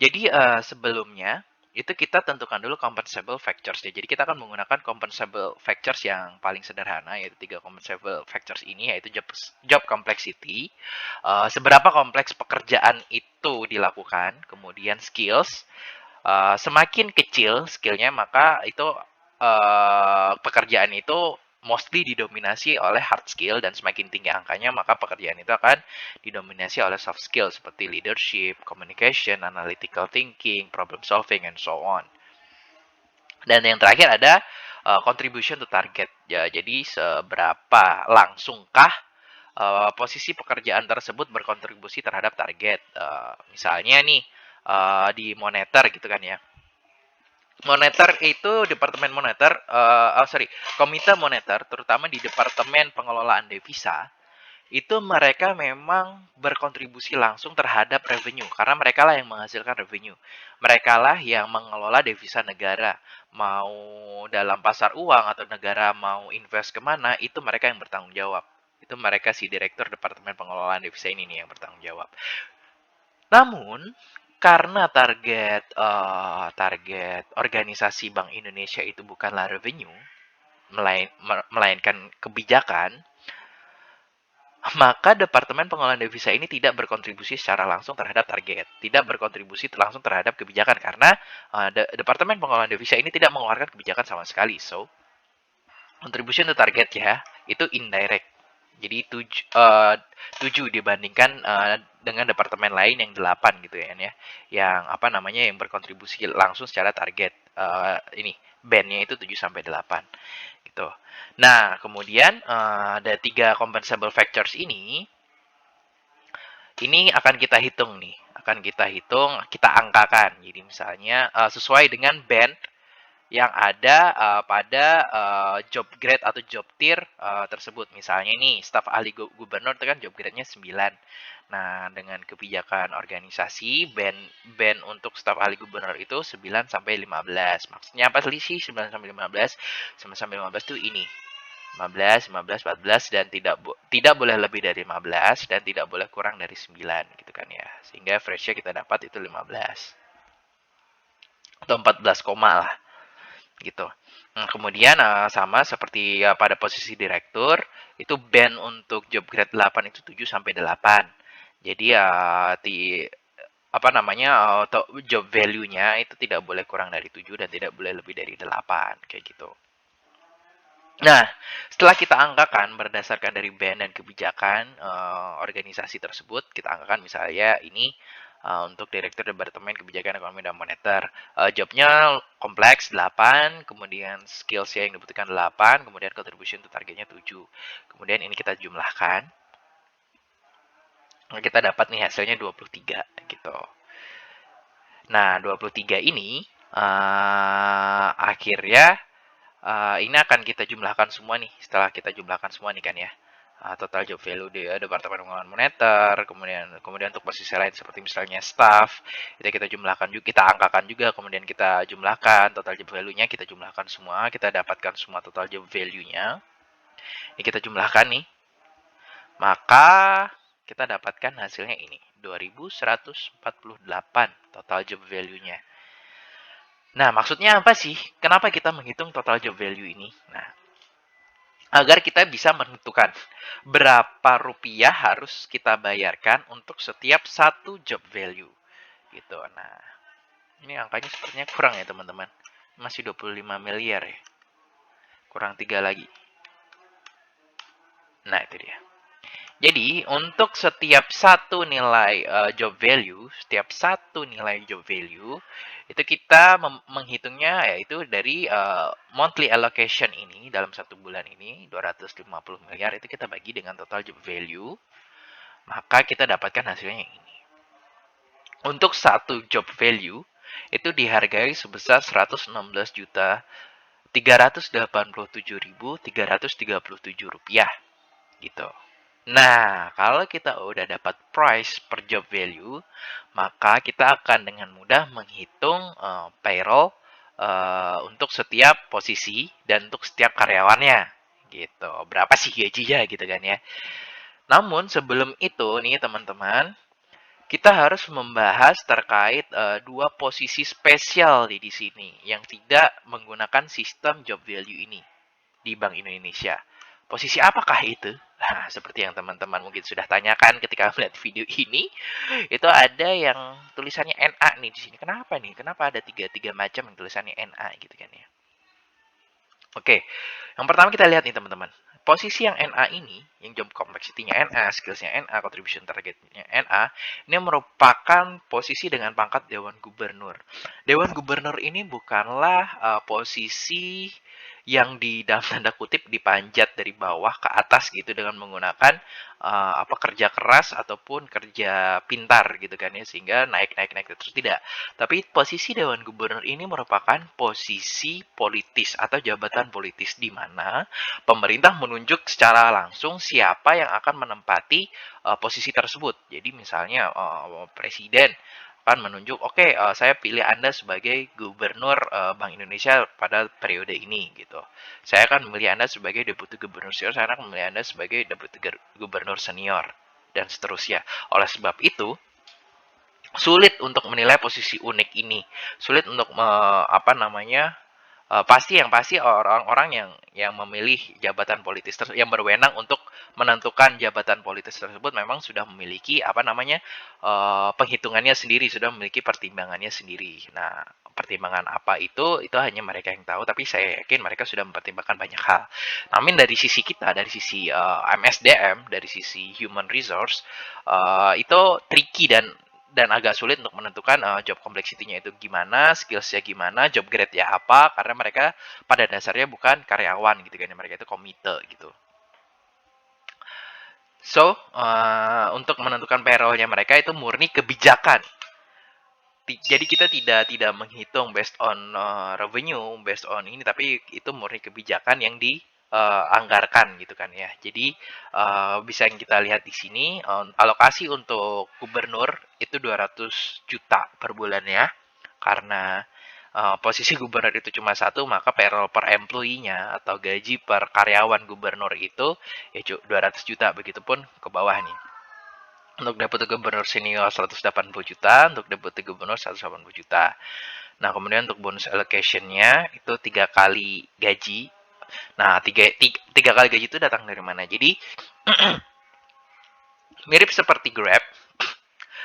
A: Jadi sebelumnya itu kita tentukan dulu compensable factors ya. Jadi kita akan menggunakan compensable factors yang paling sederhana, yaitu 3 compensable factors ini, yaitu job complexity, seberapa kompleks pekerjaan itu dilakukan, kemudian skills, semakin kecil skillnya maka itu pekerjaan itu mostly didominasi oleh hard skill, dan semakin tinggi angkanya maka pekerjaan itu akan didominasi oleh soft skill seperti leadership, communication, analytical thinking, problem solving, and so on. Dan yang terakhir ada contribution to target. Ya, jadi seberapa langsungkah posisi pekerjaan tersebut berkontribusi terhadap target. Misalnya nih di moneter gitu kan ya. Moneter itu departemen moneter, komite moneter, terutama di departemen pengelolaan devisa, itu mereka memang berkontribusi langsung terhadap revenue, karena mereka lah yang menghasilkan revenue. Mereka lah yang mengelola devisa negara. Mau dalam pasar uang atau negara mau invest kemana, itu mereka yang bertanggung jawab. Itu mereka si direktur departemen pengelolaan devisa ini nih yang bertanggung jawab. Namun, karena target organisasi Bank Indonesia itu bukanlah revenue, melainkan kebijakan, maka Departemen Pengelolaan Devisa ini tidak berkontribusi secara langsung terhadap target, tidak berkontribusi langsung terhadap kebijakan, karena Departemen Pengelolaan Devisa ini tidak mengeluarkan kebijakan sama sekali. So, contribution to target ya, itu indirect. Jadi 7 dibandingkan dengan departemen lain yang 8 gitu ya, yang yang berkontribusi langsung secara target. Ini bandnya itu 7 sampai 8 gitu. Nah, kemudian ada 3 compensable factors ini akan kita hitung nih, kita angkakan. Jadi misalnya sesuai dengan band yang ada pada job grade atau job tier tersebut. Misalnya nih, staf ahli gubernur itu kan job grade-nya 9. Nah, dengan kebijakan organisasi, band untuk staf ahli gubernur itu 9 sampai 15. Maksudnya apa sih 9 sampai 15? 9 sampai 15 itu ini. 15, 15, 14, dan tidak boleh lebih dari 15 dan tidak boleh kurang dari 9 gitu kan ya. Sehingga average-nya kita dapat itu 15 atau 14 koma lah gitu. Nah, kemudian sama seperti pada posisi direktur, itu band untuk job grade 8 itu 7 sampai 8. Jadi job value-nya itu tidak boleh kurang dari 7 dan tidak boleh lebih dari 8 kayak gitu. Nah, setelah kita angkakan berdasarkan dari band dan kebijakan organisasi tersebut, kita angkakan misalnya ini untuk Direktur Departemen Kebijakan Ekonomi dan Moneter. Jobnya kompleks 8, kemudian skills-nya yang dibutuhkan 8, kemudian contribution to targetnya 7. Kemudian ini kita jumlahkan. Kita dapat nih hasilnya 23 gitu. Nah, 23 ini akhirnya ini akan kita jumlahkan semua nih. Setelah kita jumlahkan semua nih kan ya, total job value di Departemen Pengelolaan Moneter, kemudian untuk posisi lain seperti misalnya staff, itu kita jumlahkan juga, kita angkakan juga, kemudian kita jumlahkan total job value-nya, kita jumlahkan semua, kita dapatkan semua total job value-nya. Ini kita jumlahkan nih. Maka kita dapatkan hasilnya ini, 2148 total job value-nya. Nah, maksudnya apa sih? Kenapa kita menghitung total job value ini? Nah, agar kita bisa menentukan berapa rupiah harus kita bayarkan untuk setiap satu job value. Gitu. Nah, ini angkanya sepertinya kurang ya, teman-teman. Masih 25 miliar ya. Kurang 3 lagi. Nah, itu dia. Jadi, untuk setiap satu nilai job value, itu kita menghitungnya yaitu dari monthly allocation ini dalam satu bulan ini 250 miliar itu kita bagi dengan total job value, maka kita dapatkan hasilnya ini. Untuk satu job value itu dihargai sebesar 116 juta 387.337 rupiah gitu. Nah, kalau kita udah dapat price per job value, maka kita akan dengan mudah menghitung payroll untuk setiap posisi dan untuk setiap karyawannya gitu. Berapa sih gajinya gitu kan ya. Namun sebelum itu nih teman-teman, kita harus membahas terkait dua posisi spesial di sini yang tidak menggunakan sistem job value ini di Bank Indonesia. Posisi apakah itu? Nah, seperti yang teman-teman mungkin sudah tanyakan ketika melihat video ini, itu ada yang tulisannya NA nih di sini. Kenapa nih? Kenapa ada tiga macam yang tulisannya NA gitu kan ya? Oke, yang pertama kita lihat nih teman-teman. Posisi yang NA ini, yang job complexity-nya NA, skills-nya NA, contribution target-nya NA, ini merupakan posisi dengan pangkat Dewan Gubernur. Dewan Gubernur ini bukanlah posisi yang di dalam tanda kutip dipanjat dari bawah ke atas gitu dengan menggunakan kerja keras ataupun kerja pintar gitu kan ya, sehingga naik terus, tidak. Tapi posisi Dewan Gubernur ini merupakan posisi politis atau jabatan politis di mana pemerintah menunjuk secara langsung siapa yang akan menempati posisi tersebut. Jadi misalnya presiden akan menunjuk, oke, saya pilih Anda sebagai gubernur Bank Indonesia pada periode ini gitu. Saya akan memilih Anda sebagai deputi gubernur senior, saya akan memilih Anda sebagai deputi gubernur senior dan seterusnya. Oleh sebab itu, sulit untuk menilai posisi unik ini. Sulit untuk pasti orang-orang yang memilih jabatan politis yang berwenang untuk menentukan jabatan politis tersebut memang sudah memiliki penghitungannya sendiri, sudah memiliki pertimbangannya sendiri. Nah, pertimbangan apa itu hanya mereka yang tahu, tapi saya yakin mereka sudah mempertimbangkan banyak hal. Namun dari sisi kita, dari sisi MSDM, dari sisi human resource, itu tricky dan agak sulit untuk menentukan job complexity-nya itu gimana, skills-nya gimana, job grade-nya apa, karena mereka pada dasarnya bukan karyawan gitu kan, mereka itu komite gitu. So, untuk menentukan payroll-nya mereka itu murni kebijakan. Jadi kita tidak menghitung based on revenue, based on ini, tapi itu murni kebijakan yang dianggarkan gitu kan ya. Jadi bisa yang kita lihat di sini, alokasi untuk gubernur itu 200 juta per bulannya. Karena posisi gubernur itu cuma satu, maka payroll per employee-nya atau gaji per karyawan gubernur itu ya 200 juta, begitupun ke bawah nih. Untuk deputi gubernur senior 180 juta, untuk deputi gubernur 180 juta. Nah, kemudian untuk bonus allocation-nya itu 3 kali gaji. Nah, tiga kali gaji itu datang dari mana? Jadi, mirip seperti Grab,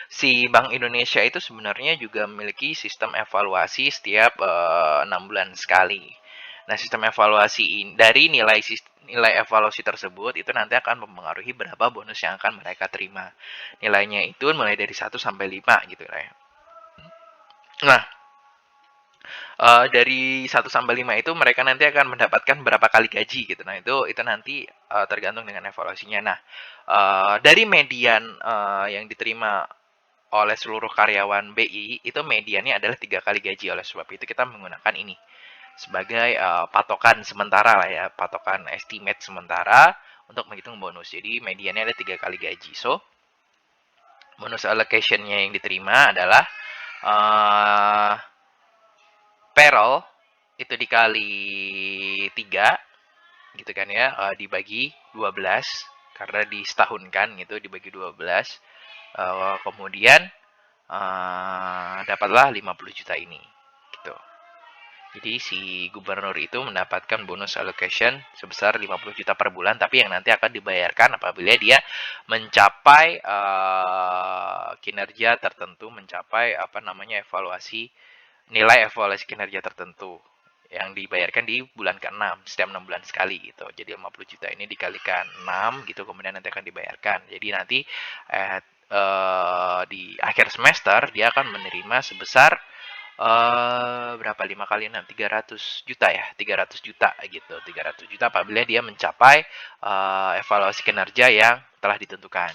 A: si Bank Indonesia itu sebenarnya juga memiliki sistem evaluasi setiap 6 bulan sekali. Nah, sistem evaluasi dari nilai evaluasi tersebut itu nanti akan mempengaruhi berapa bonus yang akan mereka terima. Nilainya itu mulai dari 1 sampai 5 gitu ya. Nah, dari 1 sampai 5 itu mereka nanti akan mendapatkan berapa kali gaji gitu. Nah, itu nanti tergantung dengan evaluasinya. Nah, dari median yang diterima oleh seluruh karyawan BI itu mediannya adalah 3 kali gaji. Oleh sebab itu kita menggunakan ini sebagai patokan sementara lah ya, patokan estimate sementara untuk menghitung bonus. Jadi mediannya ada 3 kali gaji. So, bonus allocation-nya yang diterima adalah uh, payroll itu dikali 3 gitu kan ya, dibagi 12 karena disetahunkan gitu, dibagi 12. Kemudian dapatlah 50 juta ini gitu. Jadi si gubernur itu mendapatkan bonus allocation sebesar 50 juta per bulan, tapi yang nanti akan dibayarkan apabila dia mencapai kinerja tertentu, mencapai nilai evaluasi kinerja tertentu yang dibayarkan di bulan ke-6 setiap 6 bulan sekali gitu. Jadi 50 juta ini dikalikan 6 gitu, kemudian nanti akan dibayarkan. Jadi nanti di akhir semester dia akan menerima sebesar berapa, 5 kali 6, 300 juta ya, 300 juta gitu, 300 juta apabila dia mencapai evaluasi kinerja yang telah ditentukan.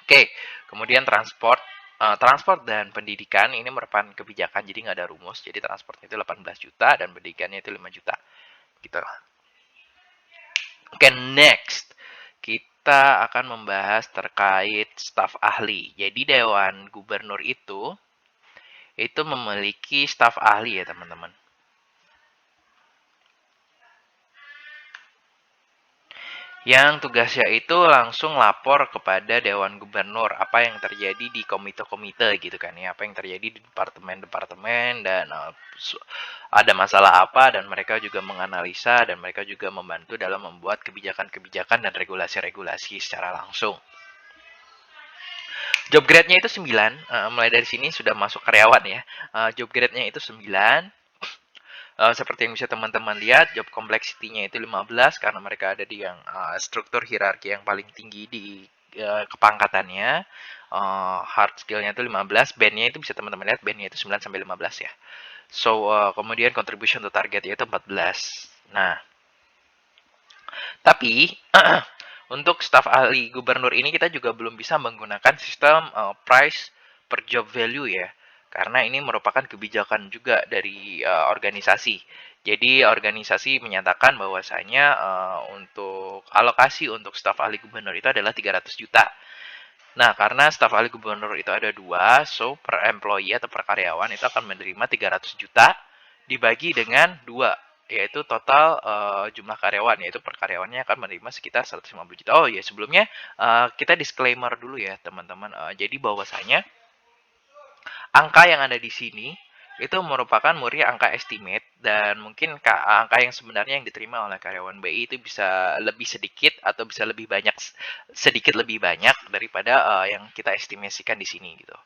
A: Oke, kemudian transport Transport dan pendidikan ini merupakan kebijakan, jadi nggak ada rumus. Jadi transportnya itu 18 juta dan pendidikannya itu 5 juta. Gitu. Oke, next. Kita akan membahas terkait staf ahli. Jadi Dewan Gubernur itu memiliki staf ahli ya teman-teman. Yang tugasnya itu langsung lapor kepada Dewan Gubernur apa yang terjadi di komite-komite gitu kan ya, apa yang terjadi di departemen-departemen dan ada masalah apa, dan mereka juga menganalisa dan mereka juga membantu dalam membuat kebijakan-kebijakan dan regulasi-regulasi secara langsung. Job grade-nya itu 9, mulai dari sini sudah masuk karyawan ya. Job grade-nya itu 9. Seperti yang bisa teman-teman lihat, job complexity-nya itu 15 karena mereka ada di yang struktur hierarki yang paling tinggi di kepangkatannya. Hard skill-nya itu 15, band-nya itu bisa teman-teman lihat, band-nya itu 9 sampai 15 ya. So, kemudian contribution to target yaitu 14. Nah, tapi untuk staf ahli gubernur ini kita juga belum bisa menggunakan sistem price per job value ya. Karena ini merupakan kebijakan juga dari organisasi. Jadi organisasi menyatakan bahwasanya untuk alokasi untuk staf ahli gubernur itu adalah 300 juta. Nah, karena staf ahli gubernur itu ada 2, so per employee atau per karyawan itu akan menerima 300 juta dibagi dengan 2, yaitu total jumlah karyawan, yaitu per karyawannya akan menerima sekitar 150 juta. Oh ya, sebelumnya kita disclaimer dulu ya teman-teman. Jadi bahwasanya angka yang ada di sini itu merupakan murni angka estimate, dan mungkin angka yang sebenarnya yang diterima oleh karyawan BI itu bisa lebih sedikit atau bisa lebih banyak, sedikit lebih banyak daripada yang kita estimasikan di sini gitu.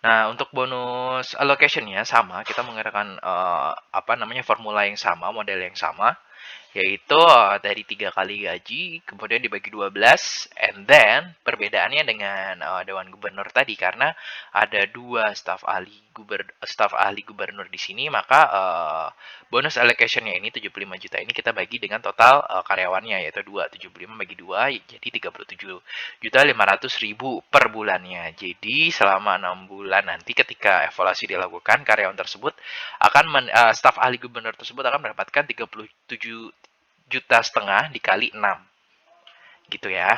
A: Nah, untuk bonus allocation-nya sama, kita menggunakan formula yang sama, model yang sama, yaitu dari 3 kali gaji, kemudian dibagi 12, and then perbedaannya dengan Dewan Gubernur tadi, karena ada 2 staf ahli gubernur di sini, maka bonus allocation-nya ini 75 juta ini kita bagi dengan total karyawannya, yaitu 2, 75 bagi 2, jadi 37 juta 500 ribu per bulannya. Jadi selama 6 bulan nanti ketika evaluasi dilakukan, karyawan tersebut staf ahli gubernur tersebut akan mendapatkan 37 juta setengah dikali 6 gitu ya.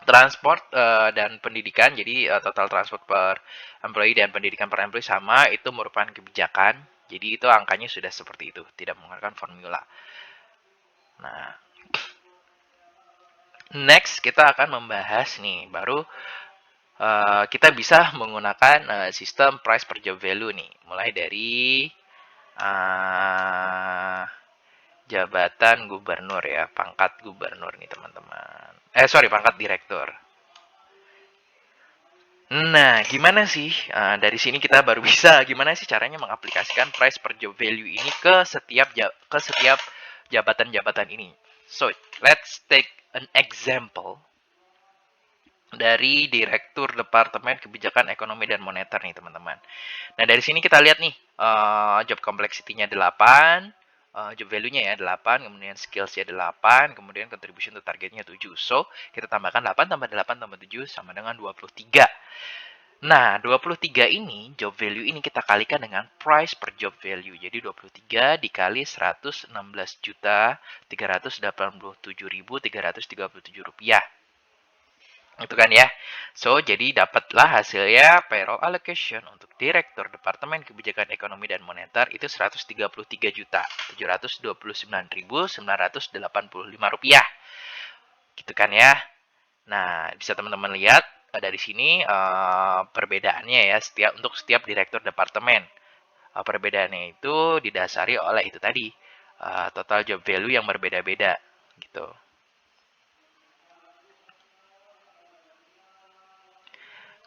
A: Transport dan pendidikan, jadi total transport per employee dan pendidikan per employee sama, itu merupakan kebijakan. Jadi itu angkanya sudah seperti itu, tidak menggunakan formula. Nah, next kita akan membahas nih, baru kita bisa menggunakan sistem price per job value nih, mulai dari jabatan gubernur ya, pangkat gubernur nih teman-teman. Pangkat direktur. Nah, gimana sih? Dari sini kita baru bisa gimana sih caranya mengaplikasikan price per job value ini ke setiap jabatan-jabatan ini. So, let's take an example dari Direktur Departemen Kebijakan Ekonomi dan Moneter nih teman-teman. Nah, dari sini kita lihat nih, job complexity-nya 8, job value-nya ya 8, kemudian skills-nya 8, kemudian contribution to target-nya 7. So, kita tambahkan 8 tambah 8 tambah 7 sama dengan 23. Nah, 23 ini, job value ini kita kalikan dengan price per job value. Jadi 23 dikali 116 juta 387.337 rupiah. Itu kan ya. So, jadi dapatlah hasilnya payroll allocation untuk Direktur Departemen Kebijakan Ekonomi dan Moneter itu 133 juta 729.985 rupiah. Gitu kan ya. Nah, bisa teman-teman lihat dari sini perbedaannya ya untuk setiap direktur departemen. Perbedaannya itu didasari oleh itu tadi, total job value yang berbeda-beda gitu.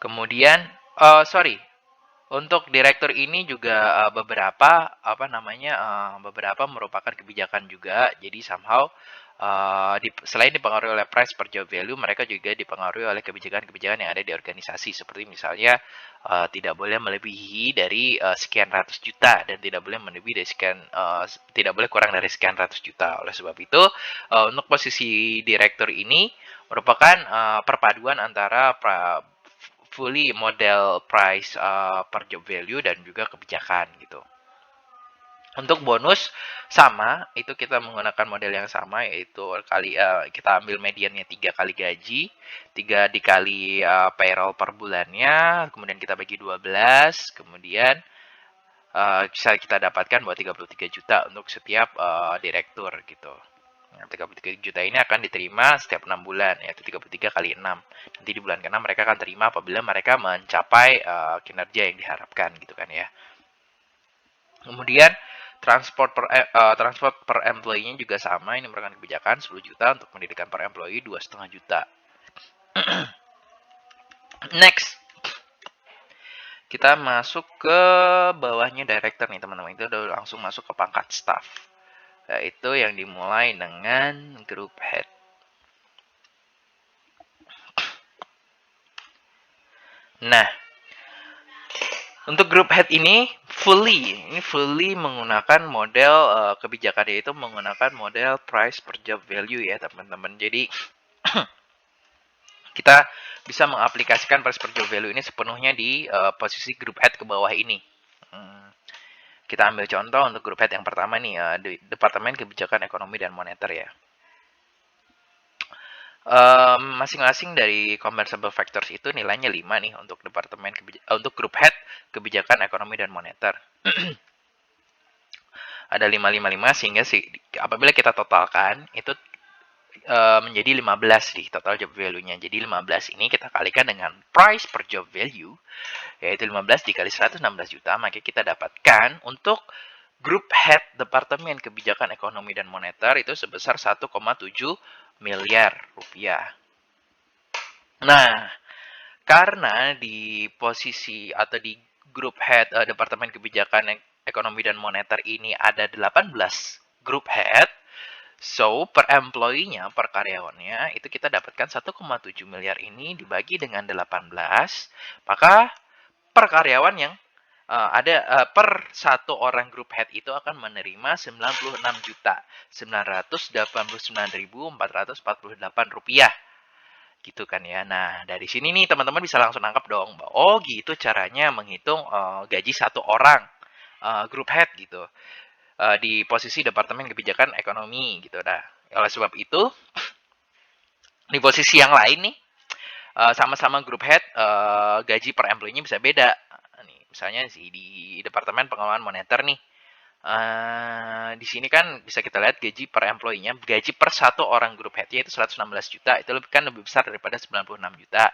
A: Kemudian, untuk direktur ini juga beberapa merupakan kebijakan juga. Jadi somehow selain dipengaruhi oleh price per job value, mereka juga dipengaruhi oleh kebijakan-kebijakan yang ada di organisasi. Seperti misalnya tidak boleh melebihi dari sekian ratus juta dan tidak boleh melebihi dari tidak boleh kurang dari sekian ratus juta. Oleh sebab itu, untuk posisi direktur ini merupakan perpaduan antara fully model price per job value dan juga kebijakan gitu. Untuk bonus sama, itu kita menggunakan model yang sama, yaitu kita ambil mediannya 3 kali gaji, 3 dikali payroll per bulannya, kemudian kita bagi 12, kemudian bisa kita dapatkan bahwa 33 juta untuk setiap direktur gitu. Nah, 33 juta ini akan diterima setiap 6 bulan, yaitu 33 kali 6. Nanti di bulan ke-6 mereka akan terima apabila mereka mencapai kinerja yang diharapkan gitu kan ya. Kemudian transport per employee-nya juga sama, ini merupakan kebijakan 10 juta untuk pendidikan per employee, 2,5 juta. Next, kita masuk ke bawahnya director nih teman-teman, itu udah langsung masuk ke pangkat staff, yaitu yang dimulai dengan group head. Nah, untuk group head ini fully menggunakan model kebijakannya itu menggunakan model price per job value ya teman-teman. Jadi kita bisa mengaplikasikan price per job value ini sepenuhnya di posisi group head ke bawah ini. Kita ambil contoh untuk group head yang pertama nih, di Departemen Kebijakan Ekonomi dan Moneter ya. Masing-masing dari compensable factors itu nilainya 5 nih untuk untuk group head kebijakan ekonomi dan moneter. Ada 555 sehingga apabila kita totalkan itu menjadi 15 di total job value-nya. Jadi 15 ini kita kalikan dengan price per job value, yaitu 15 dikali 116 juta, maka kita dapatkan untuk group head Departemen Kebijakan Ekonomi dan Moneter itu sebesar 1,7 miliar rupiah. Nah, karena di posisi atau di group head Departemen Kebijakan Ekonomi dan Moneter ini ada 18 group head, so per employee-nya, per karyawannya, itu kita dapatkan 1,7 miliar ini dibagi dengan 18, maka per karyawan yang per satu orang group head itu akan menerima 96.989.448 rupiah. Gitu kan ya. Nah, dari sini nih teman-teman bisa langsung nangkap dong. Oh, gitu caranya menghitung gaji satu orang group head gitu. Di posisi Departemen Kebijakan Ekonomi gitu. Nah, oleh sebab itu, di posisi yang lain nih, sama-sama group head, gaji per employee-nya bisa beda. Nih, misalnya di Departemen Pengelolaan Moneter nih, di sini kan bisa kita lihat gaji per employee-nya, gaji per satu orang grup head-nya itu 116 juta, itu lebih besar daripada 96 juta.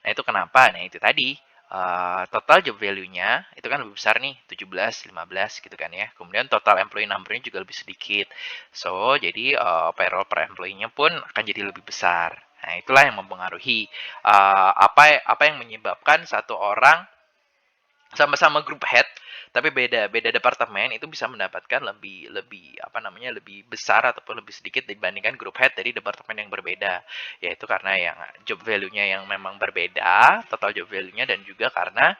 A: Nah, itu kenapa? Nah, itu tadi total job value-nya itu kan lebih besar nih, 17, 15 gitu kan ya. Kemudian total employee number-nya juga lebih sedikit. So, jadi payroll per employee-nya pun akan jadi lebih besar. Nah, itulah yang mempengaruhi apa yang menyebabkan satu orang sama-sama grup head tapi beda departemen itu bisa mendapatkan lebih lebih besar ataupun lebih sedikit dibandingkan grup head dari departemen yang berbeda, yaitu karena yang job value-nya yang memang berbeda, total job value-nya, dan juga karena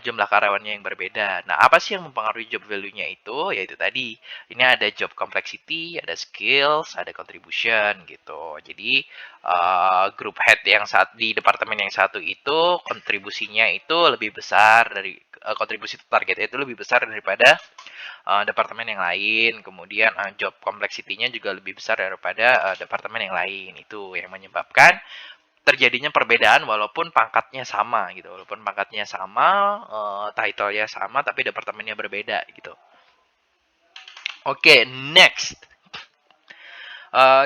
A: jumlah karyawannya yang berbeda. Nah, apa sih yang mempengaruhi job value-nya itu? Yaitu tadi, ini ada job complexity, ada skills, ada contribution gitu. Jadi grup head yang di departemen yang satu itu kontribusinya itu lebih besar dari kontribusi targetnya itu lebih besar daripada departemen yang lain. Kemudian job complexity-nya juga lebih besar daripada departemen yang lain. Itu yang menyebabkan terjadinya perbedaan walaupun pangkatnya sama gitu. Walaupun pangkatnya sama, title-nya sama tapi departemennya berbeda gitu. Oke, next.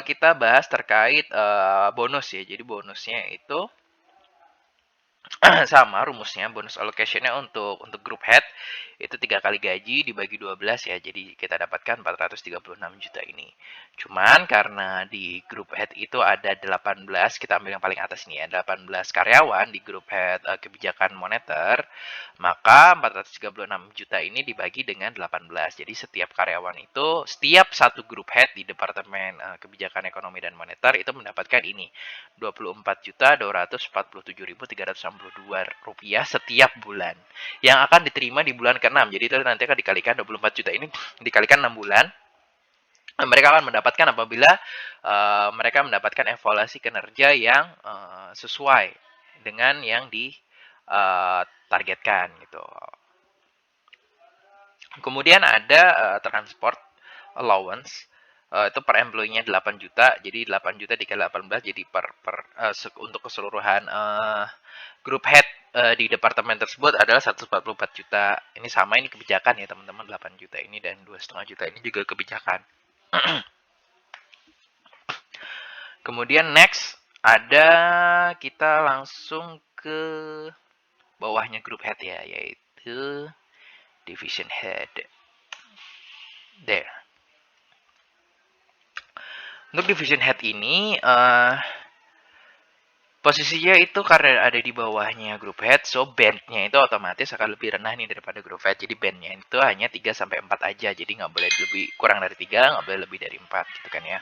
A: Kita bahas terkait bonus ya. Jadi bonusnya itu sama rumusnya, bonus allocation-nya untuk grup head itu 3 kali gaji dibagi 12 ya. Jadi kita dapatkan 436 juta ini. Cuman karena di grup head itu ada 18, kita ambil yang paling atas nih ya, 18 karyawan di grup head kebijakan moneter, maka 436 juta ini dibagi dengan 18. Jadi setiap karyawan itu, setiap satu grup head di Departemen Kebijakan Ekonomi dan Moneter itu mendapatkan ini, Rp24.267.362 setiap bulan yang akan diterima di bulan ke-6. Jadi itu nanti akan dikalikan 24 juta ini dikalikan 6 bulan. Mereka akan mendapatkan apabila mereka mendapatkan evaluasi kinerja yang sesuai dengan yang targetkan gitu. Kemudian ada transport allowance. Itu per employee-nya 8 juta. Jadi 8 juta dikali 18 jadi untuk keseluruhan grup head di departemen tersebut adalah 144 juta. Ini sama, ini kebijakan ya teman-teman, 8 juta ini dan 2,5 juta ini juga kebijakan. Kemudian next ada, kita langsung ke bawahnya grup head ya, yaitu division head. There. Untuk division head ini posisinya itu karena ada di bawahnya grup head, so bandnya itu otomatis akan lebih rendah nih daripada grup head. Jadi bandnya itu hanya 3-4 aja, jadi nggak boleh lebih kurang dari 3, nggak boleh lebih dari 4 gitu kan ya.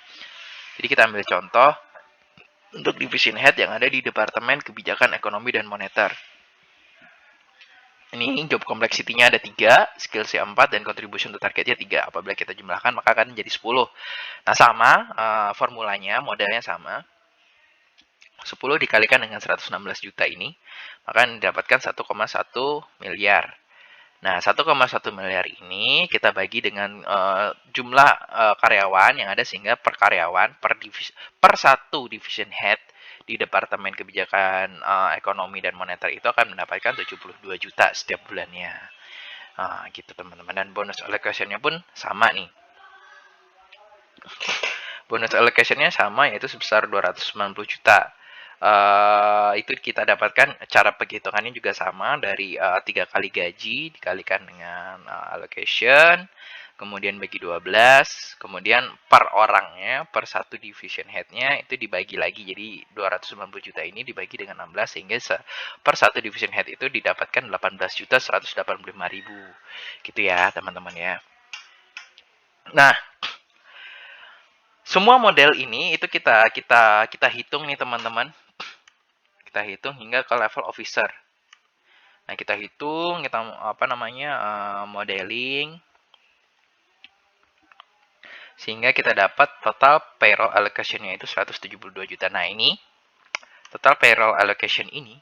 A: Jadi kita ambil contoh untuk division head yang ada di Departemen Kebijakan Ekonomi dan Moneter. Ini job complexity-nya ada 3, skills-nya 4, dan contribution to target-nya 3. Apabila kita jumlahkan maka akan jadi 10. Nah sama, formulanya, modelnya sama. 10 dikalikan dengan 116 juta ini, maka didapatkan 1,1 miliar. Nah, 1,1 miliar ini kita bagi dengan jumlah karyawan yang ada, sehingga per karyawan, per satu division head di Departemen Kebijakan Ekonomi dan Moneter itu akan mendapatkan 72 juta setiap bulannya. Gitu teman-teman. Dan bonus allocation-nya pun sama nih. Bonus allocation-nya sama, yaitu sebesar 290 juta. Itu kita dapatkan, cara penghitungannya juga sama, dari 3 kali gaji dikalikan dengan allocation, kemudian bagi 12, kemudian per orangnya, per satu division head-nya itu dibagi lagi. Jadi 290 juta ini dibagi dengan 16, sehingga per satu division head itu didapatkan 18.185.000. Gitu ya teman-teman ya. Nah, semua model ini itu kita hitung nih teman-teman. Kita hitung hingga ke level officer. Nah, kita hitung, kita modeling, sehingga kita dapat total payroll allocation-nya itu 172 juta. Nah, ini total payroll allocation ini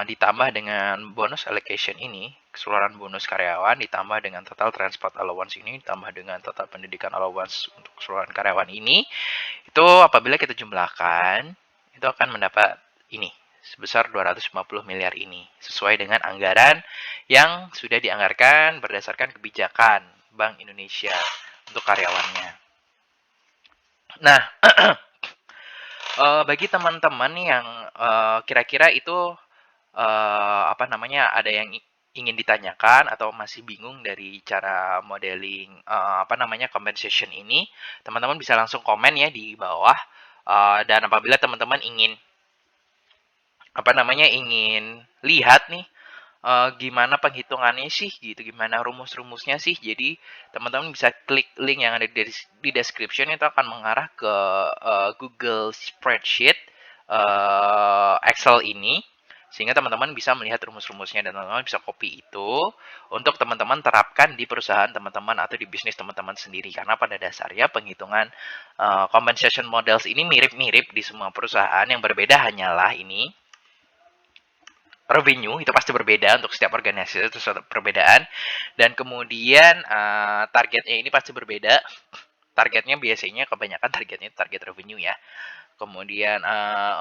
A: ditambah dengan bonus allocation ini, keseluruhan bonus karyawan, ditambah dengan total transport allowance ini, ditambah dengan total pendidikan allowance untuk keseluruhan karyawan ini, itu apabila kita jumlahkan, itu akan mendapat ini, sebesar 250 miliar ini, sesuai dengan anggaran yang sudah dianggarkan berdasarkan kebijakan Bank Indonesia untuk karyawannya. Nah, bagi teman-teman yang kira-kira itu ada yang ingin ditanyakan atau masih bingung dari cara modeling compensation ini, teman-teman bisa langsung komen ya di bawah. Dan apabila teman-teman ingin ingin lihat nih gimana penghitungannya sih gitu, gimana rumus-rumusnya sih, jadi teman-teman bisa klik link yang ada di description, itu akan mengarah ke Google Spreadsheet Excel ini, sehingga teman-teman bisa melihat rumus-rumusnya dan teman-teman bisa copy itu untuk teman-teman terapkan di perusahaan teman-teman atau di bisnis teman-teman sendiri. Karena pada dasarnya penghitungan compensation models ini mirip-mirip di semua perusahaan, yang berbeda hanyalah ini revenue itu pasti berbeda untuk setiap organisasi, itu suatu perbedaan. Dan kemudian targetnya ini pasti berbeda. Targetnya biasanya kebanyakan targetnya target revenue ya. Kemudian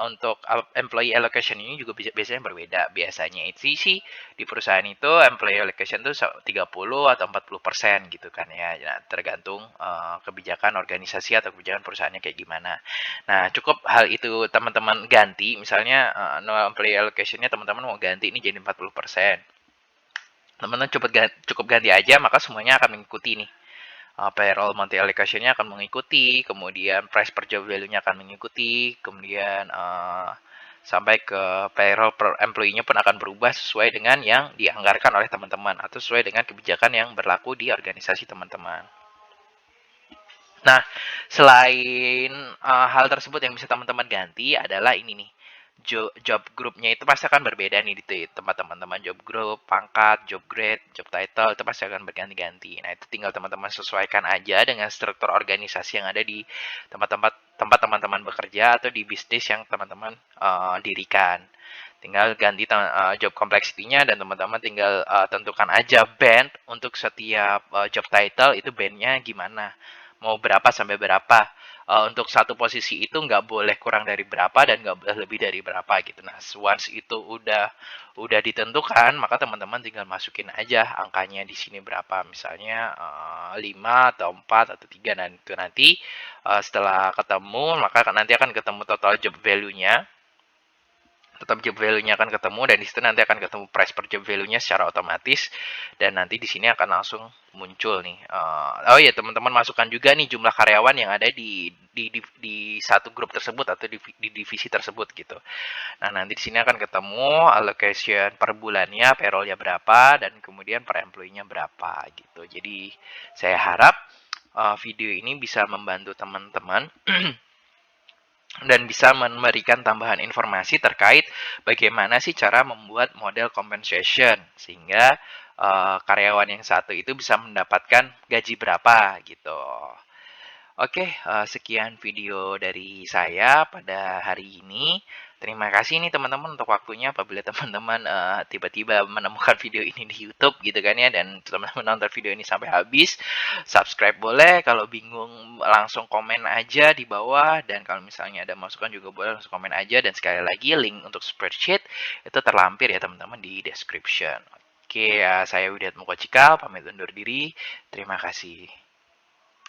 A: untuk employee allocation ini juga biasanya berbeda. Biasanya itu sih di perusahaan itu employee allocation itu 30 atau 40% gitu kan ya. Nah, tergantung kebijakan organisasi atau kebijakan perusahaannya kayak gimana. Nah, cukup hal itu teman-teman ganti, misalnya no employee allocation-nya teman-teman mau ganti ini jadi 40%. Teman-teman cukup ganti aja, maka semuanya akan mengikuti nih. Payroll monthly allocation-nya akan mengikuti, kemudian price per job value-nya akan mengikuti, kemudian sampai ke payroll per employee-nya pun akan berubah sesuai dengan yang dianggarkan oleh teman-teman atau sesuai dengan kebijakan yang berlaku di organisasi teman-teman. Nah, selain hal tersebut yang bisa teman-teman ganti adalah ini nih. Job grupnya itu pasti akan berbeda nih di tempat teman-teman. Job group, pangkat, job grade, job title itu pasti akan berganti-ganti. Nah, itu tinggal teman-teman sesuaikan aja dengan struktur organisasi yang ada di tempat teman-teman bekerja atau di bisnis yang teman-teman dirikan. Tinggal ganti job complexity-nya dan teman-teman tinggal tentukan aja band untuk setiap job title itu bandnya gimana. Mau berapa sampai berapa. Untuk satu posisi itu nggak boleh kurang dari berapa dan nggak boleh lebih dari berapa gitu. Nah, once itu udah ditentukan, maka teman-teman tinggal masukin aja angkanya di sini berapa. Misalnya 5 atau 4 atau 3 dan itu nanti setelah ketemu, maka nanti akan ketemu total job value-nya, tetap job value-nya akan ketemu dan di situ nanti akan ketemu price per job value-nya secara otomatis dan nanti di sini akan langsung muncul nih. Oh iya teman-teman masukkan juga nih jumlah karyawan yang ada di satu grup tersebut atau di divisi tersebut gitu. Nah nanti di sini akan ketemu allocation per bulannya, payroll-nya berapa dan kemudian per employee-nya berapa gitu. Jadi saya harap video ini bisa membantu teman-teman dan bisa memberikan tambahan informasi terkait bagaimana sih cara membuat model compensation sehingga karyawan yang satu itu bisa mendapatkan gaji berapa gitu. Oke, sekian video dari saya pada hari ini. Terima kasih nih teman-teman untuk waktunya apabila teman-teman tiba-tiba menemukan video ini di YouTube gitu kan ya dan teman-teman nonton video ini sampai habis. Subscribe boleh, kalau bingung langsung komen aja di bawah dan kalau misalnya ada masukan juga boleh langsung komen aja dan sekali lagi link untuk spreadsheet itu terlampir ya teman-teman di description. Oke, saya Widyat Mukocikal, pamit undur diri. Terima kasih.